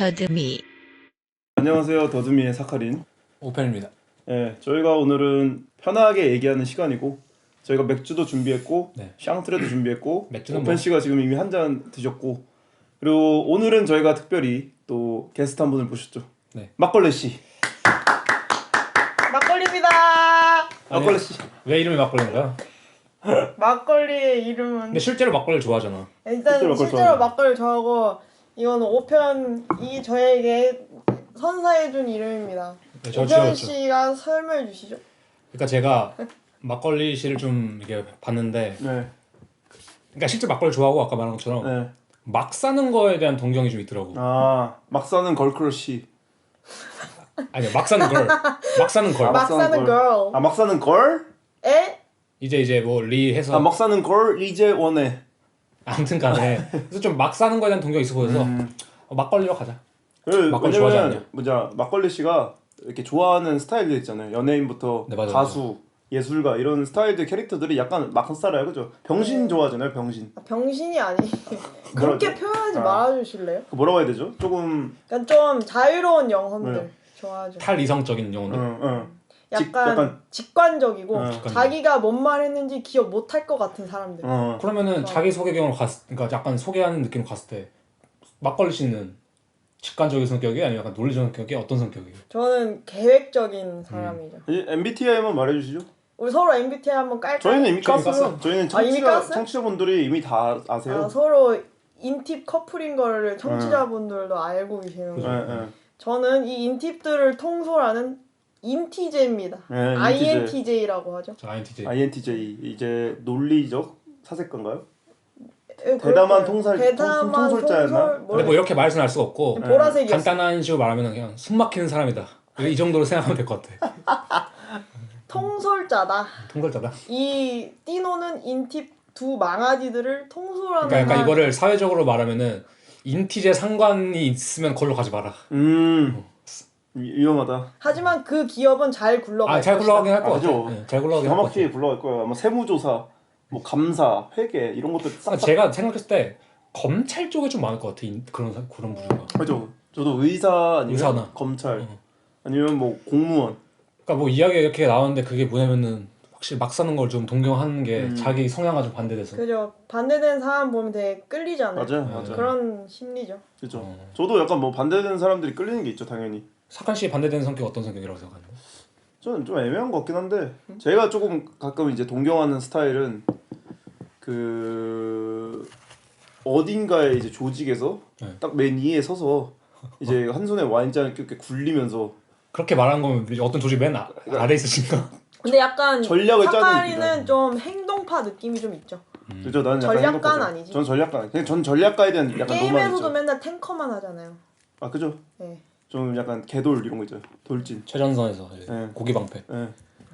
더듬이. 안녕하세요. 더듬이의 사카린 오펜입니다. 네, 저희가 오늘은 편하게 얘기하는 시간이고 저희가 맥주도 준비했고 네. 샹트레도 준비했고 맥주는 오펜 씨가 지금 이미 한 잔 드셨고 그리고 오늘은 저희가 특별히 또 게스트 한 분을 모셨죠. 네. 막걸리 씨. 막걸리입니다. 막걸리 씨. 왜 이름이 막걸리인가요? 막걸리의 이름은 근데 실제로 막걸리를 좋아하잖아. 일단 실제로 막걸리 실제로 막걸리 좋아하고 이건 오편이 저에게 선사해준 이름입니다. 네, 저 오편 지었죠. 씨가 설명해 주시죠. 그러니까 제가 막걸리 씨를 좀 이게 봤는데, 네. 그러니까 실제 막걸리 좋아하고 아까 말한 것처럼 네. 막 사는 거에 대한 동경이 좀 있더라고. 막 사는 걸크러쉬. 아니요, 막 사는 걸, 막 사는 걸. 막 사는 걸. 막 사는 걸? 에? 이제 뭐 리해서 막 사는 걸 이제 원해. 아무튼간에 그래서 좀 막 사는 거에 대한 동경이 있어 보여서 막걸리로 가자. 막걸리 좋아하지 않냐? 막걸리 씨가 이렇게 좋아하는 스타일들 있잖아요. 연예인부터 네, 맞아요, 가수, 예술가 이런 스타일들 캐릭터들이 약간 막 살아요, 그죠? 병신 좋아하잖아요, 병신. 병신이 아니. 그렇게 표현하지 말아주실래요? 뭐라고 해야 되죠? 조금 그러니까 좀 자유로운 영혼들 좋아하죠. 탈이성적인 영혼들. 약간 직관적이고 직관적. 자기가 뭔 말 했는지 기억 못 할 것 같은 사람들. 그러면은 자기 소개경으로 그러니까 약간 소개하는 느낌으로 갔을 때 막걸리 씨는 직관적인 성격이 아니면 약간 논리적인 성격이 어떤 성격이에요? 저는 계획적인 사람이죠. MBTI만 말해주시죠. 우리 서로 MBTI 한번 깔까요? 저희는 이미 저희는 깠어요. 저희는 이미 깠어요? 청취자분들이 이미 다 아세요. 서로 인팁 커플인 거를 청취자분들도 알고 계시는 네, 거예요. 네. 저는 이 인팁들을 통솔하는 인티제입니다. 네, INTJ라고 하죠. 저 INTJ. INTJ 이제 논리적 사색가인가요? 예, 대담한 대담한 통솔자였나? 근데 뭐 이렇게 말해서는 알 수가 없고 보라색이었어. 간단한 식으로 말하면 그냥 숨 막히는 사람이다. 이 정도로 생각하면 될 것 같아. 통솔자다. 통솔자다. 이 띠노는 인팁 두 망아지들을 통솔하는. 그러니까 약간 이거를 사회적으로 말하면은 인티제 상관이 있으면 걸로 가지 마라. 위험하다. 하지만 그 기업은 잘 굴러갈 잘 굴러가긴 할 것 그죠. 같아. 네, 잘 굴러가긴 할 것 같아. 정확히 굴러갈 거야. 뭐 세무조사, 뭐 감사, 회계 이런 것들 싹. 제가 생각했을 때 검찰 쪽에 좀 많을 것 같아. 그런 부류가. 그죠. 저도 의사 아니면 의사나. 검찰 아니면 뭐 공무원. 그러니까 뭐 이야기가 이렇게 나오는데 그게 뭐냐면은 확실히 막 사는 걸 좀 동경하는 게 자기 성향과 좀 반대돼서. 그죠. 반대되는 사람 보면 되게 끌리잖아요. 맞아. 그런 심리죠. 그죠. 저도 약간 뭐 반대되는 사람들이 끌리는 게 있죠, 당연히. 사칸 씨 반대되는 성격 어떤 성격이라고 생각하나요? 저는 좀 애매한 것 같긴 한데 제가 조금 가끔 이제 동경하는 스타일은 그 어딘가에 이제 조직에서 딱 맨 위에 서서 이제 한 손에 와인잔을 이렇게 굴리면서 그렇게 말하는 거면 어떤 조직 맨 아래 있으신가? 근데 약간 전략을 짜는 사카리는 좀 행동파 느낌이 좀 있죠. 그죠. 나는 약간 전략가는 행동가죠. 아니지. 전 전략가. 그냥 전 전략가에 대한 약간 로망이 게임에서도 있죠. 맨날 탱커만 하잖아요. 아 그죠. 네. 좀 약간 개돌 이런 거 있죠. 돌진. 최전선에서 네. 고기 방패. 예.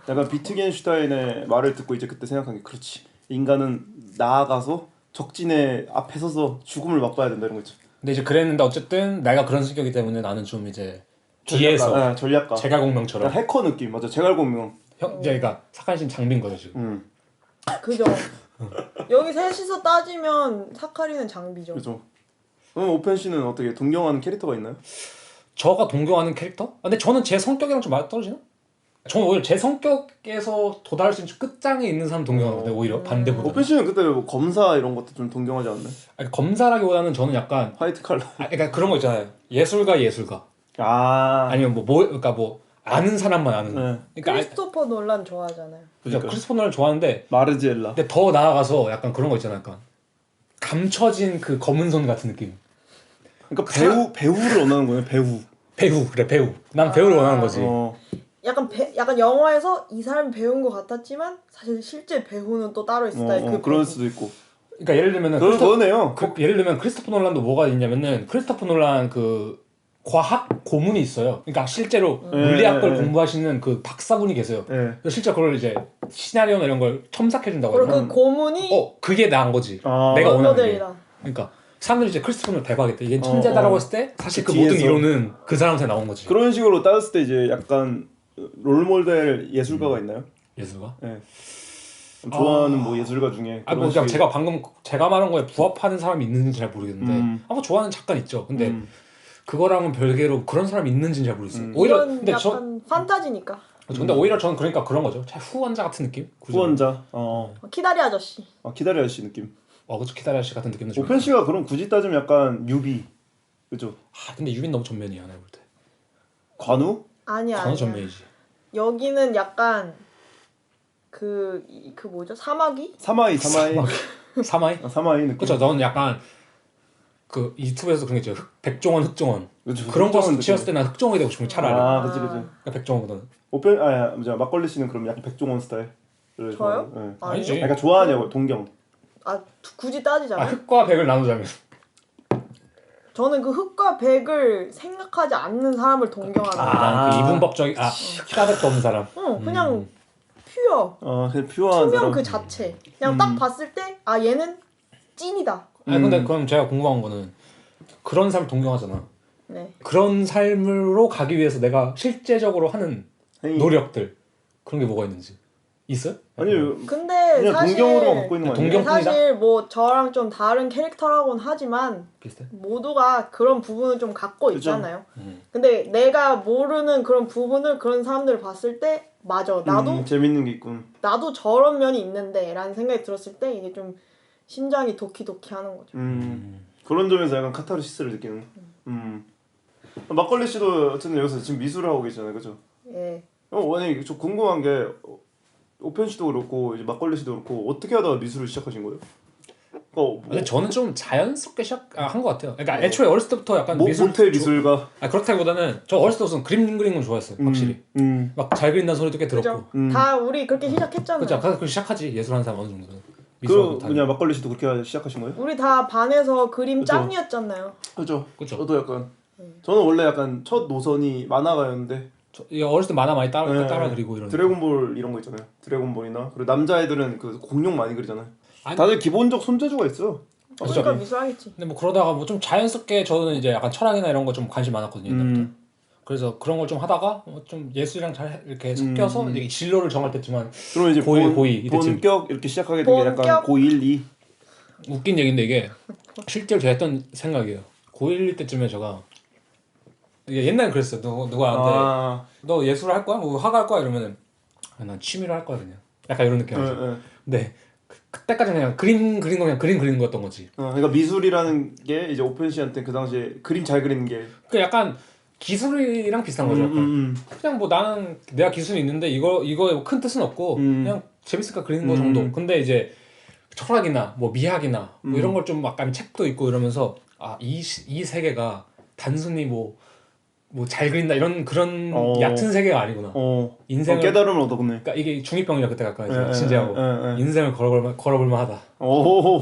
약간 비트겐슈타인의 말을 듣고 이제 그때 생각한 게 그렇지. 인간은 나아가서 적진의 앞에 서서 죽음을 맛봐야 된다 이런 거 있죠. 근데 이제 그랬는데 어쨌든 내가 그런 성격이기 때문에 나는 좀 이제 뒤에서 전략가. 제갈공명처럼 약간 해커 느낌. 맞아. 제갈공명. 그러니까 사칸 씨는 장비인 거죠 지금. 그죠. 여기 셋이서 따지면 사카리는 장비죠. 그죠. 그럼 오펜 씨는 어떻게 동경하는 캐릭터가 있나요? 저가 동경하는 캐릭터? 근데 저는 제 성격이랑 좀 많이 떨어지나? 저는 오히려 제 성격에서 도달할 수 있는 끝장에 있는 사람 동경하거든요. 오히려 반대보다. 오펜 씨는 그때 뭐 검사 이런 것도 좀 동경하지 않나요? 아니, 검사라기보다는 저는 약간 화이트 칼라. 그러니까 그런 거 있잖아요. 예술가. 아니면 그러니까 뭐 아는 사람만 아는. 그러니까 크리스토퍼 놀란 좋아하잖아요. 그러니까 크리스토퍼 놀란 좋아하는데 마르지엘라. 근데 더 나아가서 약간 그런 거 있잖아요. 약간 감춰진 그 검은 손 같은 느낌. 그러니까 배우를 원하는 거예요. 배우. 난 배우를 원하는 거지. 약간 영화에서 이 사람이 배운 것 같았지만 사실 실제 배우는 또 따로 있었다. 그럴 수도 있고. 그러니까 예를 들면은 그러네요. 예를 들면 크리스토퍼 놀란도 뭐가 있냐면은 크리스토퍼 놀란 그 과학 고문이 있어요. 그러니까 실제로 물리학을 공부하시는 그 박사분이 계세요. 실제 그걸 이제 시나리오나 이런 걸 첨삭해 준다고 해요. 그리고 그 고문이 그게 나은 거지. 내가 원하는 게. 모델이다. 그러니까 사람들이 이제 크리스토퍼 놀란 대박이다. 이게 천재다라고 했을 때 사실 그 뒤에서. 모든 이론은 그 사람한테 나온 거지. 그런 식으로 따졌을 때 이제 약간 롤모델 예술가가 있나요? 예술가? 네. 좋아하는 뭐 예술가 중에 뭐 그냥 제가 말한 거에 부합하는 사람이 있는지 잘 모르겠는데 아마 좋아하는 작가 있죠. 근데 그거랑은 별개로 그런 사람이 있는지는 잘 모르겠어요. 오히려 이건 근데 약간 판타지니까. 근데 오히려 저는 그러니까 그런 거죠. 차 후원자 같은 느낌? 후원자. 키다리 아저씨. 기다려야 씨 느낌. 그쵸 키다라 씨 같은 느낌도 좀. 오펜 씨가 그럼 굳이 따지면 약간 유비. 그죠? 근데 유빈 너무 전면이야 내가 볼 때. 관우? 아니야. 강호 아니야. 전면이지. 여기는 약간 그 뭐죠? 사마귀? 사마이. 사마이? 사마이 느낌. 그쵸. 넌 약간 그 유튜브에서 그런 게 있죠. 백종원, 흑종원. 그쵸, 그런 거 흑종원 치웠을 때 난 흑종원이 되고 싶은 차라리. 그치. 그러니까 백종원보다는. 오펜 막걸리 씨는 그럼 약간 백종원 스타일. 저요? 네. 아니지. 그러니까 좋아하냐고 동경. 굳이 따지자면 흑과 백을 나누자면. 저는 그 흑과 백을 생각하지 않는 사람을 동경하는 거예요. 난 그 이분법적 키다백도 없는 사람. 그냥 퓨어. 그냥 퓨어한 투명 사람. 그 자체. 그냥 딱 봤을 때 얘는 찐이다. 근데 그럼 제가 궁금한 거는 그런 사람 동경하잖아. 네. 그런 삶으로 가기 위해서 내가 실제적으로 하는 행위. 노력들 그런 게 뭐가 있는지 있어요? 아니 근데 그냥 사실 동경으로만 갖고 있는 거 아니에요? 동경뿐이다? 사실 뭐 저랑 좀 다른 캐릭터라고는 하지만 비슷해? 모두가 그런 부분을 좀 갖고 그죠. 있잖아요. 근데 내가 모르는 그런 부분을 그런 사람들을 봤을 때 맞아. 재밌는 게 있군. 나도 저런 면이 있는데 라는 생각이 들었을 때 이게 좀 심장이 도키도키 하는 거죠. 그런 점에서 약간 카타르시스를 느끼는. 막걸리 씨도 어쨌든 여기서 지금 미술을 하고 계시잖아요, 그죠? 예. 아니 저 궁금한 게 오펜 씨도 그렇고 이제 막걸리 씨도 그렇고 어떻게 하다가 미술을 시작하신 거예요? 근데 저는 좀 자연스럽게 시작한 것 같아요. 그러니까 애초에 어렸을 때부터 약간 모태 미술가. 그렇다기보다는 저 어렸을 때부터 그림 그리는 걸 좋아했어요. 확실히. 막 잘 그린다는 소리도 꽤 들었고. 그죠? 다 우리 그렇게 시작했잖아요. 그죠? 그래서 시작하지 예술하는 사람 어느 정도는. 그 막걸리 씨도 그렇게 시작하신 거예요? 우리 다 반에서 그림 그죠. 짱이었잖아요. 그죠. 그죠. 저도 약간 저는 원래 약간 첫 노선이 만화가였는데 어렸을 때 만화 많이 따라 네. 그리고 이런. 드래곤볼 이런 거 있잖아요. 드래곤볼이나 그리고 남자애들은 그 공룡 많이 그리잖아요. 아니, 다들 기본적 손재주가 있어요. 그러니까 미술하겠지. 근데 뭐 그러다가 뭐 좀 자연스럽게 저는 이제 약간 철학이나 이런 거 좀 관심 많았거든요 옛날부터. 그래서 그런 걸 좀 하다가 좀 예술이랑 잘 이렇게 섞여서 이제 진로를 정할 때쯤만 그럼 이제 고2 이때쯤. 본격 이렇게 시작하게 된 게 약간 본격? 고1, 2. 웃긴 얘기인데 이게 실제로 제가 했던 생각이에요. 고1 때쯤에 제가 이게 옛날엔 그랬어요. 누구한테 너 예술을 할 거야? 뭐 화가 할 거야? 이러면은 난 취미로 할 거야 그냥. 약간 이런 느낌이죠. 근데 그때까지 그냥 그림 그린 거 그냥 그림 그리는 거였던 거지. 그러니까 미술이라는 게 이제 오펜 씨한테 그 당시에 그림 잘 그리는 게 그 약간 기술이랑 비슷한 거죠. 약간. 그냥 뭐 나는 내가 기술이 있는데 이거에 큰 뜻은 없고 그냥 재밌으니까 그리는 거 정도. 근데 이제 철학이나 뭐 미학이나 뭐 이런 걸 좀 약간 책도 있고 이러면서 이 세계가 단순히 뭐 잘 그린다 이런 그런 얕은 세계가 아니구나. 인생을 깨달음을 얻었네. 그러니까 이게 중2병이라 그때 가까이 진지하고 인생을 걸어볼 만하다.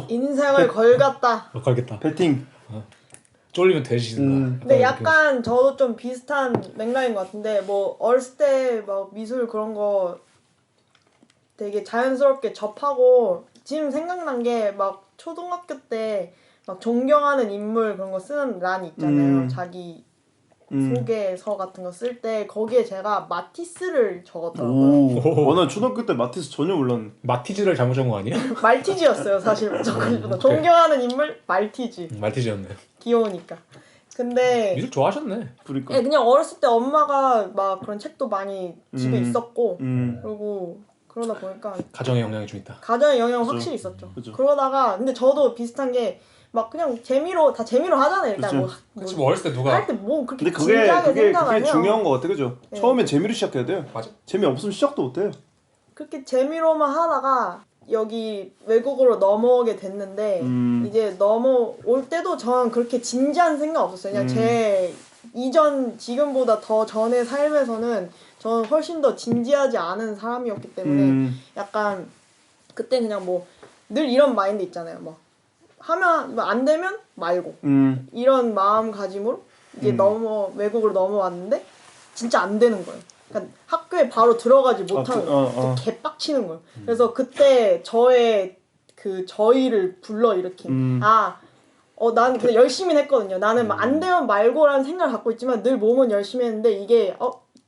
인생을 걸겠다. 걸겠다. 배팅. 쫄리면 돼지신다. 근데 약간 저도 좀 비슷한 맥락인 것 같은데 뭐 어렸을 때 막 미술 그런 거 되게 자연스럽게 접하고 지금 생각난 게 막 초등학교 때 막 존경하는 인물 그런 거 쓰는 란이 있잖아요. 자기 소개서 같은 거 쓸 때 거기에 제가 마티스를 적었더라고요. 나 초등학교 때 마티스 전혀 몰랐는데. 마티즈를 잘못 적은 거 아니에요? 말티즈였어요 사실. 존경하는 인물 말티즈. 말티즈였네. 귀여우니까. 근데 미술 좋아하셨네. 그러니까. 네, 그냥 어렸을 때 엄마가 막 그런 책도 많이 집에 있었고 그리고 그러다 보니까 가정의 영향이 좀 있다. 가정의 영향은 확실히 있었죠. 그죠. 그러다가 근데 저도 비슷한 게 막 그냥 재미로 하잖아요. 일단 그쵸. 뭐 어렸을 때 누가 할 때 뭐 그렇게 근데 진지하게 그게 생각 안 해요. 중요한 거 같아, 그죠? 네. 처음에 재미로 시작해야 돼요. 맞아. 재미 없으면 시작도 못 해요. 그렇게 재미로만 하다가 여기 외국으로 넘어오게 됐는데 이제 넘어올 때도 저는 그렇게 진지한 생각 없었어요. 그냥 제 이전 지금보다 더 전의 삶에서는 저는 훨씬 더 진지하지 않은 사람이었기 때문에 약간 그때 그냥 뭐 늘 이런 마인드 있잖아요. 뭐 하면 뭐 안 되면 말고 이런 마음가짐으로 이제 외국으로 넘어왔는데 진짜 안 되는 거예요. 그러니까 학교에 바로 들어가지 못하는 거예요. 개빡치는 거예요. 그래서 그때 저의 그 저희를 불러일으킨 나는 근데 열심히 했거든요. 나는 안 되면 말고라는 생각을 갖고 있지만 늘 몸은 열심히 했는데 이게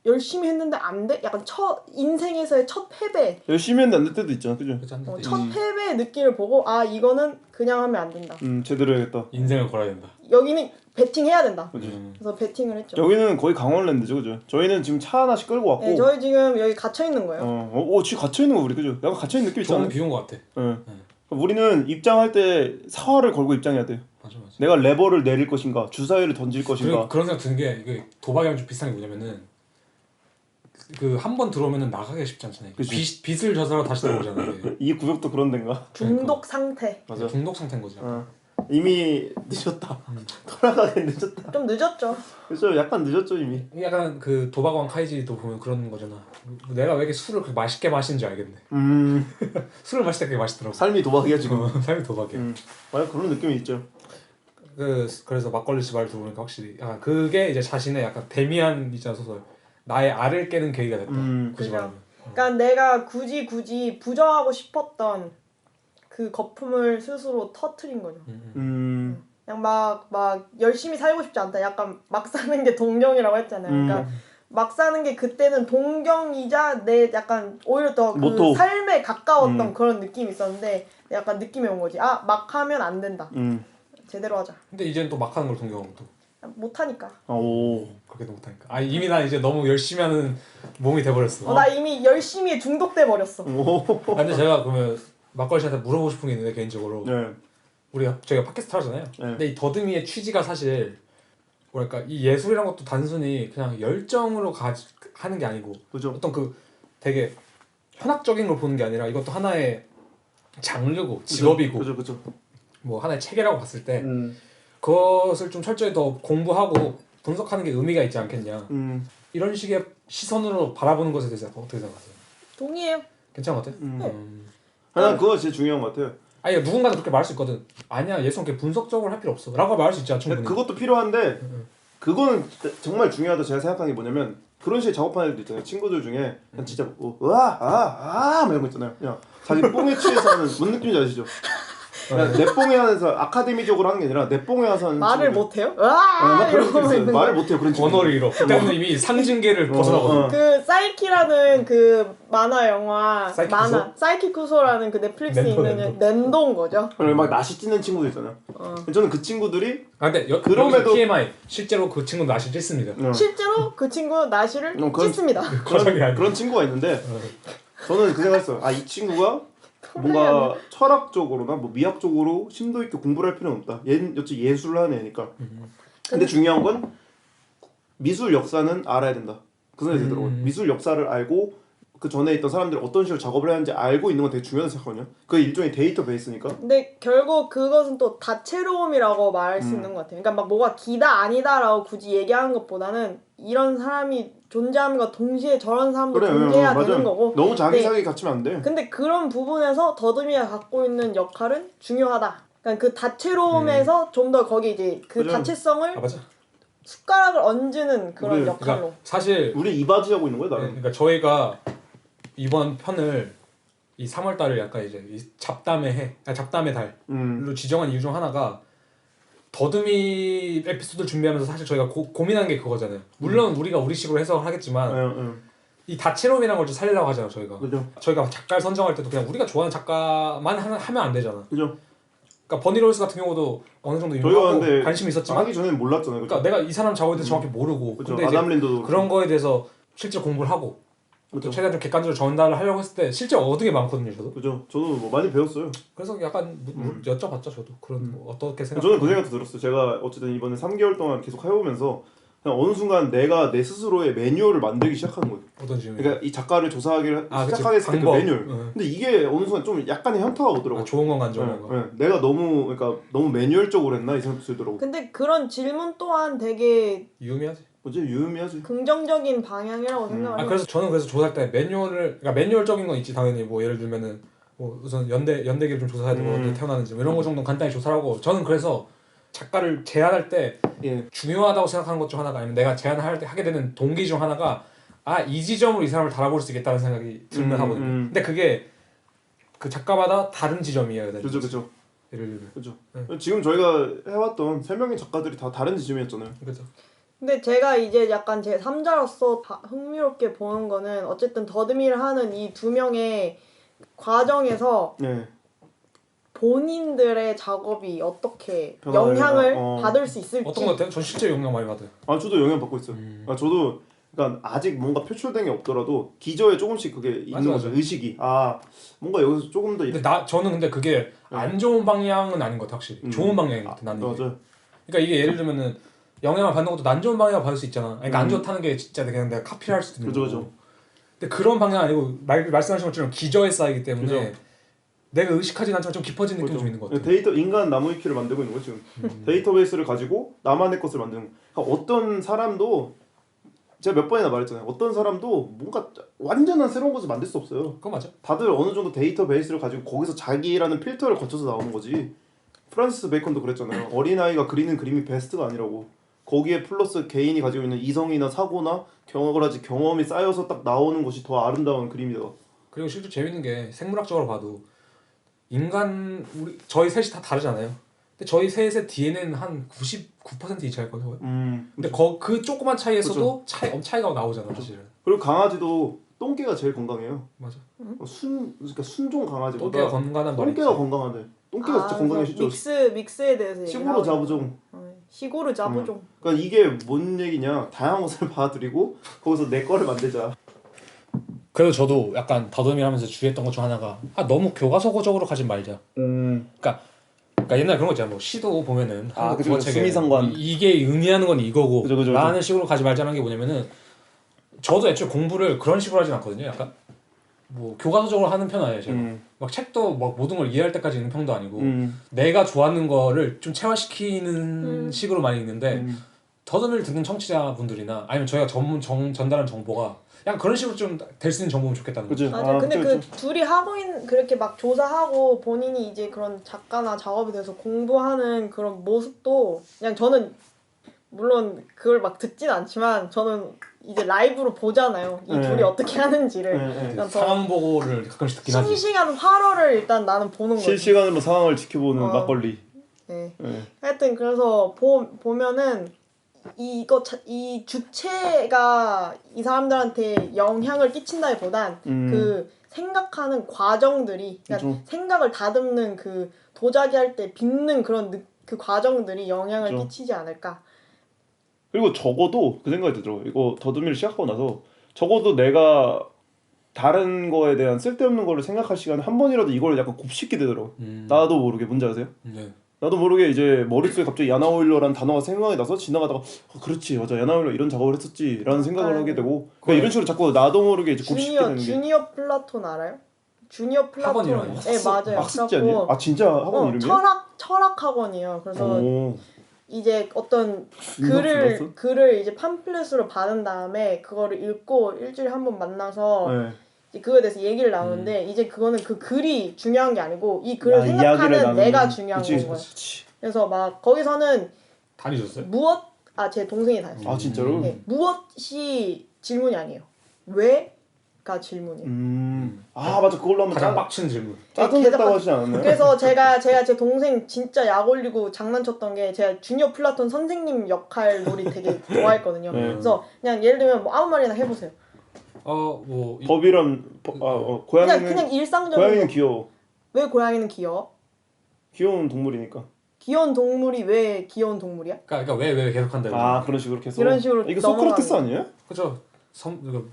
열심히 했는데 안 돼? 약간 인생에서의 첫 패배. 열심히 했는데 안 될 때도 있잖아, 그죠? 첫 패배의 느낌을 보고 아 이거는 그냥 하면 안 된다. 제대로 해야겠다. 인생을 걸어야 된다. 여기는 베팅해야 된다. 그죠. 그래서 베팅을 했죠. 여기는 거의 강원랜드죠, 그죠? 저희는 지금 차 하나씩 끌고 왔고. 네, 저희 지금 여기 갇혀 있는 거예요. 지금 갇혀 있는 거 우리 그죠? 약간 갇혀 있는 느낌 있잖아. 좋은 비운 것 같아. 우리는 입장할 때 사활을 걸고 입장해야 돼요. 맞아. 내가 레버를 내릴 것인가, 주사위를 던질 것인가. 그런 생각 드는 게 이게 도박이랑 좀 비슷한 게 뭐냐면은 그 한 번 들어오면은 나가기 쉽지 않잖아요. 빚을 져서 다시 들어오잖아요. 이 구역도 그런 데인가? 중독 상태. 맞아. 중독 상태인 거죠. 이미 늦었다. 돌아가기 늦었다. 좀 늦었죠. 그래서 약간 늦었죠 이미. 약간 그 도박왕 카이지도 보면 그런 거잖아. 내가 왜 이렇게 술을 그렇게 맛있게 마시는지 알겠네. 술을 마실 때 그게 맛있더라고. 삶이 도박이야 지금. 삶이 도박이야. 맞아 그런 느낌이 있죠. 그래서 막걸리 씨 말 들어보니까 확실히 그게 이제 자신의 약간 데미안이자 소설 나의 알을 깨는 계기가 됐다. 굳이 말하면. 그러니까 내가 굳이 부정하고 싶었던 그 거품을 스스로 터트린 거죠. 그냥 막 열심히 살고 싶지 않다. 약간 막 사는 게 동경이라고 했잖아요. 그러니까 막 사는 게 그때는 동경이자 내 약간 오히려 더 그 삶에 가까웠던 그런 느낌이 있었는데 약간 느낌이 온 거지. 아 막 하면 안 된다. 제대로 하자. 근데 이제는 또 막 하는 걸 동경하고 또. 못하니까. 그렇게도 못하니까. 이미 난 이제 너무 열심히 하는 몸이 돼버렸어. 나 이미 열심히에 중독돼 버렸어. 근데 제가 그러면 막걸리 씨한테 물어보고 싶은 게 있는데 개인적으로 저희가 팟캐스트 하잖아요. 근데 이 더듬이의 취지가 사실 뭐랄까 이 예술이란 것도 단순히 그냥 열정으로 하는 게 아니고 그죠. 어떤 그 되게 현학적인 걸 보는 게 아니라 이것도 하나의 장르고 직업이고 그죠. 뭐 하나의 체계라고 봤을 때 그것을 좀 철저히 더 공부하고 분석하는 게 의미가 있지 않겠냐. 이런 식의 시선으로 바라보는 것에 대해서 어떻게 생각하세요? 동의해요. 괜찮은 것 같아요? 난 그거 진짜 중요한 것 같아요. 아니 누군가는 그렇게 말할 수 있거든. 아니야 예술은 그렇게 분석적으로 할 필요 없어 라고 말할 수 있잖아 충분히. 그것도 필요한데 그거는 정말 중요하다 제가 생각하는 게 뭐냐면 그런 식의 작업하는 애들 있잖아요. 친구들 중에 그냥 진짜 막 이런 거 있잖아요. 그냥 자기 뽕에 취해서 하는 뭔 느낌인지 아시죠? 그냥 내 뽕에 하면서 아카데미적으로 하는 게 아니라 내 뽕에 와서 하는 말을 친구들. 못해요? 와 이러고 있는 말을 못해요 그런 친구들. 언어를 잃어. 그때는 이미 상징계를 벗어나거든. 그 사이키라는 그 만화 영화 사이키쿠소? 사이키쿠소라는 그 넷플릭스에 있는 낸도인 거죠. 그리고 막 나시 찢는 친구들 있잖아요. 저는 그 친구들이 근데 그럼에도 TMI 실제로 그 친구는 나시 찢습니다. 실제로 그 친구 나시를 찢습니다. 그런 친구가 있는데 저는 그 생각했어요. 이 친구가 뭔가 철학적으로나 뭐 미학적으로 심도 있게 공부를 할 필요는 없다. 여치 예술을 하는 애니까. 근데 중요한 건 미술 역사는 알아야 된다. 그 생각이 들더라고요. 미술 역사를 알고 그 전에 있던 사람들이 어떤 식으로 작업을 하는지 알고 있는 건 되게 중요하다고 생각하거든요. 그게 일종의 데이터베이스니까. 근데 결국 그것은 또 다채로움이라고 말할 수 있는 것 같아요. 그러니까 막 뭐가 기다 아니다라고 굳이 얘기하는 것보다는 이런 사람이 존재함과 동시에 저런 사람도 존재해야 되는 거고. 너무 자기 자기 갇히면 안 돼. 근데 그런 부분에서 더듬이가 갖고 있는 역할은 중요하다. 그러니까 그 다채로움에서 좀 더 거기 이제 그 다채성을 맞아. 숟가락을 얹는 그런 역할로. 그러니까 사실 우리 이바지 하고 있는 거야 나는. 그러니까 저희가 이번 편을 이 3월 달을 약간 이제 이 잡담의 달로 지정한 이유 중 하나가 더듬이 에피소드 준비하면서 사실 저희가 고민한 게 그거잖아요. 물론 우리가 우리식으로 해석을 하겠지만 이 다채로움이라는 걸 좀 살리려고 하잖아요 저희가. 그죠. 저희가 작가를 선정할 때도 그냥 우리가 좋아하는 작가만 하면 안 되잖아. 그죠. 그러니까 버니롤스 같은 경우도 어느 정도 유명하고 관심이 있었지만 하기 전에는 몰랐잖아요. 그죠? 그러니까 내가 이 사람 작업에 대해서 정확히 모르고 그죠. 근데 이제 아담린도 그런 거에 대해서 실제 공부를 하고 그죠. 최대한 좀 객관적으로 전달을 하려고 했을 때 실제 얻은 게 많거든요 저도. 그죠. 저도 뭐 많이 배웠어요. 그래서 약간 여쭤봤죠 저도 그런 뭐 어떻게 생각. 저는 그 생각도 들었어요. 제가 어쨌든 이번에 3개월 동안 계속 해오면서 그냥 어느 순간 내가 내 스스로의 매뉴얼을 만들기 시작하는 거예요. 어떤 질문? 그러니까 이 작가를 조사하기 그치. 시작하겠을 때 그 방법. 매뉴얼. 근데 이게 어느 순간 좀 약간의 현타가 오더라고요. 좋은 건가 안 좋은 건가. 내가 너무 매뉴얼적으로 했나 이 생각도 들더라고요. 근데 그런 질문 또한 되게 유의미하지. 뭐지 유의미하지. 긍정적인 방향이라고 생각을 해요. 그래서 저는 조사할 때 그러니까 매뉴얼적인 건 있지 당연히 뭐 예를 들면은 뭐 우선 연대기를 좀 조사해야 되고 언제 태어나는지 뭐 이런 거 정도 간단히 조사를 하고 저는 그래서 작가를 제안할 때 중요하다고 생각하는 것 중 하나가 아니면 내가 제안을 하게 되는 동기 중 하나가 이 지점으로 이 사람을 달아볼 수 있겠다는 생각이 들면 하거든요. 근데 그게 그 작가마다 다른 지점이어야 되는 그죠 거지. 그죠. 예를 들면 그죠. 지금 저희가 해왔던 3명의 작가들이 다 다른 지점이었잖아요. 그죠. 근데 제가 이제 약간 제 3자로서 흥미롭게 보는 거는 어쨌든 더듬이를 하는 이 두 명의 과정에서 네. 본인들의 작업이 어떻게 변화를 영향을 어. 받을 수 있을지. 어떤 것 같아요? 전 실제 영향 많이 받아요. 아 저도 영향 받고 있어요. 아 저도 그러니까 아직 뭔가 표출된 게 없더라도 기저에 조금씩 그게 있는 맞아, 거죠. 맞아. 의식이 뭔가 여기서 조금 더 근데 저는 근데 그게 안 좋은 방향은 아닌 것 같아 확실히. 좋은 방향인 것 같아 나는. 이게. 맞아. 그러니까 이게 예를 들면은 영향을 받는 것도 안 좋은 방향을 받을 수 있잖아. 그러니까 안 좋다는 게 진짜 그냥 내가 카피를 할 수도 있는 거고. 그죠. 근데 그런 방향 아니고 말씀하신 것처럼 기저에 쌓이기 때문에 그죠. 내가 의식하진 않지만 좀 깊어진 느낌이 좀 있는 것 같아. 데이터 인간 나무위키를 만들고 있는 거죠 지금. 데이터베이스를 가지고 나만의 것을 만드는 거. 그러니까 어떤 사람도 제가 몇 번이나 말했잖아요. 어떤 사람도 뭔가 완전한 새로운 것을 만들 수 없어요. 그거 맞아. 다들 어느 정도 데이터베이스를 가지고 거기서 자기라는 필터를 거쳐서 나오는 거지. 프란시스 베이컨도 그랬잖아요. 어린아이가 그리는 그림이 베스트가 아니라고. 거기에 플러스 개인이 가지고 있는 이성이나 사고나 경험이 쌓여서 딱 나오는 것이 더 아름다운 그림이다. 그리고 실제 재밌는 게 생물학적으로 봐도 저희 셋이 다 다르잖아요. 근데 저희 셋의 DNA는 한 99% 이차일 거예요. 근데 그 조그만 차이에서도 차이가 나오잖아, 사실은. 그리고 강아지도 똥개가 제일 건강해요. 맞아. 그러니까 순종 강아지보다 똥개가 건강한 말이 똥개가 건강하대. 똥개가 진짜 건강해 실제로. 믹스에 대해서 시골로 자부종. 시골로 자부종. 그러니까 이게 뭔 얘기냐? 다양한 것을 봐드리고 거기서 내 거를 만들자. 그래도 저도 약간 더듬이 하면서 주의했던 것 중 하나가 너무 교과서적으로 가지 말자. 그러니까 옛날 그런 거 있잖아. 뭐 시도 보면은 한국 국어책에 수미상관 이게 의미하는 건 이거고 그죠. 라는 식으로 가지 말자는 게 뭐냐면은 저도 애초에 공부를 그런 식으로 하진 않거든요. 약간 뭐 교과서적으로 하는 편 아니에요. 제가 막 책도 막 모든 걸 이해할 때까지 읽는 편도 아니고 내가 좋아하는 거를 좀 체화시키는 식으로 많이 읽는데 더듬이를 듣는 청취자분들이나 아니면 저희가 전달한 정보가 약간 그런 식으로 좀 될 수 있는 정보면 좋겠다는 거죠. 맞아. 근데 둘이 하고 있는 그렇게 막 조사하고 본인이 이제 그런 작가나 작업에 대해서 공부하는 그런 모습도 그냥 저는 물론 그걸 막 듣진 않지만 저는 이제 라이브로 보잖아요. 이 둘이 어떻게 하는지를. 상황 보고를 가끔씩 듣긴 하지. 실시간 활어를 일단 나는 보는 거지. 실시간으로 상황을 지켜보는 막걸리. 네. 하여튼 그래서 보면은 이 주체가 이 사람들한테 영향을 끼친다기보단 그 생각하는 과정들이 그러니까 생각을 다듬는 그 도자기 할 때 빚는 그런 그 과정들이 영향을 끼치지 않을까. 그리고 적어도 그 생각이 들더라고요. 이거 더듬이를 시작하고 나서 적어도 내가 다른 거에 대한 쓸데없는 거를 생각할 시간에 한 번이라도 이걸 약간 곱씹게 되더라고요. 나도 모르게. 뭔지 아세요? 네. 나도 모르게 이제 머릿속에 갑자기 야나오일러라는 단어가 생각이 나서 지나가다가 그렇지 맞아 야나오일러 이런 작업을 했었지 라는 생각을 하게 되고 그러니까 이런 식으로 자꾸 나도 모르게 이제 곱씹게 되는 게 주니어 플라톤 알아요? 주니어 플라톤. 네 맞아요. 학습지 아니에요? 아 진짜 학원 이름이에요? 철학 학원이에요. 그래서 이제 어떤 글을 이제 팜플렛으로 받은 다음에 그거를 읽고 일주일에 한 번 만나서 이제 그거에 대해서 얘기를 나누는데 이제 그거는 그 글이 중요한 게 아니고 이 글을 생각하는 내가 중요한 거예요. 그래서 막 거기서는 다니셨어요? 제 동생이 다녔어요. 아 진짜로? 네, 무엇이 질문이 아니에요. 왜가 질문이에요. 아 맞아 그걸로 하면 가장 빡치는 질문. 짜증냈다고 하시지 않았나요? 그래서 제가 제 동생 진짜 약 올리고 장난쳤던 게 제가 주니어 플라톤 선생님 역할 놀이 되게 좋아했거든요. 그래서 그냥 예를 들면 뭐 아무 말이나 해보세요. 법이란 고양이는 그냥 일상적인 고양이는 귀여워. 왜 고양이는 귀여워? 귀여운 동물이니까. 귀여운 동물이 왜 귀여운 동물이야? 그러니까 왜 계속 한다. 그런 식으로 계속. 이런 식으로 이거 소크라테스 아니에요? 그죠.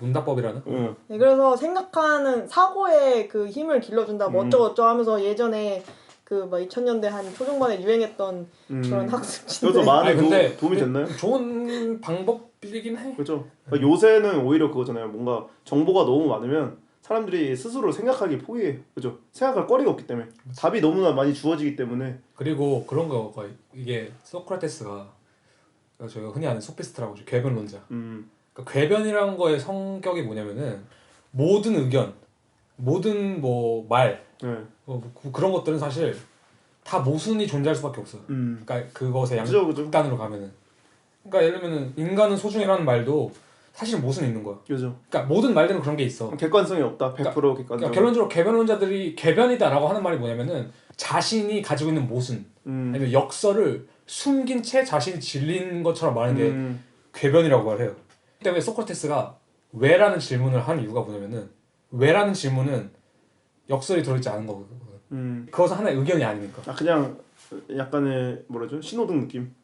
문답법이라는. 네, 그래서 생각하는 사고에 그 힘을 길러준다 뭐 어쩌고저쩌고 하면서 예전에 그 막 2000년대 한 초중반에 유행했던 그런 학습지인데. 그래서 많은 도움이 됐나요? 좋은 방법이긴 해. 그렇죠. 그러니까 요새는 오히려 그거잖아요. 뭔가 정보가 너무 많으면 사람들이 스스로 생각하기 포기해. 그죠? 생각할 거리가 없기 때문에. 답이 너무나 많이 주어지기 때문에. 그리고 그런 거가 이게 소크라테스가 저희가 흔히 아는 소피스트라고 하죠. 궤변론자. 그러니까 궤변이라는 거의 성격이 뭐냐면은 모든 의견, 모든 뭐 말, 그런 것들은 사실 다 모순이 존재할 수밖에 없어. 그러니까 그것의 극단으로 가면은. 그러니까 예를 들면은 인간은 소중이라는 말도 사실 모순이 있는 거야. 그죠. 그러니까 모든 말들은 그런 게 있어. 객관성이 없다. 100% 객관성. 그러니까 결론적으로 궤변론자들이 궤변이다라고 하는 말이 뭐냐면은 자신이 가지고 있는 모순, 아니면 역설을 숨긴 채 자신이 진린 것처럼 말하는 게 궤변이라고 말해요. 그 때문에 소크라테스가 왜라는 질문을 한 이유가 뭐냐면은 왜라는 질문은 역설이 들어있지 않은 거거든. 그것은 하나의 의견이 아니니까. 아 그냥 약간의 뭐라죠? 신호등 느낌.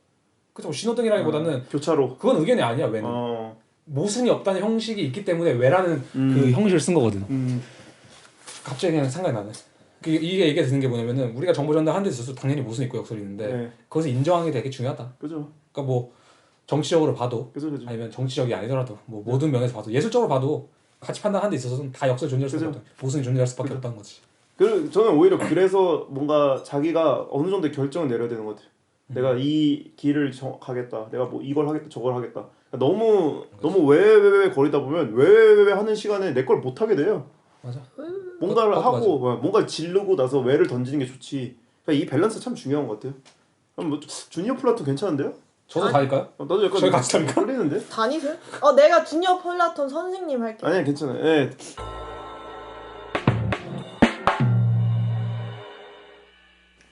그쵸. 신호등이라기보다는 교차로. 그건 의견이 아니야. 왜는 모순이 없다는 형식이 있기 때문에 왜라는 그 형식을 쓴 거거든. 갑자기 그냥 생각이 나네. 이게 얘기가 드는 게 뭐냐면은 우리가 정보 전달하는 데 있어서 당연히 모순이 있고 역설이 있는데 네. 그것을 인정하는 게 되게 중요하다. 그죠. 그러니까 뭐 정치적으로 봐도 그죠. 아니면 정치적이 아니더라도 뭐 모든 면에서 봐도 예술적으로 봐도 가치 판단하는 데 있어서는 다 역설이 존재할 수밖에 없다. 모순이 존재할 수밖에 없다는 거지. 저는 오히려 그래서 뭔가 자기가 어느 정도의 결정을 내려야 되는 것 같아요. 내가 이 길을 가겠다. 내가 뭐 이걸 하겠다, 저걸 하겠다. 너무 왜 거리다 보면 왜 하는 시간에 내 걸 못 하게 돼요. 맞아. 뭔가를 그것도 하고 뭔가 지르고 나서 왜를 던지는 게 좋지. 그러니까 이 밸런스 참 중요한 것 같아요. 그럼 뭐 주니어 플라톤 괜찮은데요? 저도 다닐까요? 나도 약간 저희 같이 다닐까? 끌리는데? 다니세요? 내가 주니어 플라톤 선생님 할게. 아니야 괜찮아요. 예.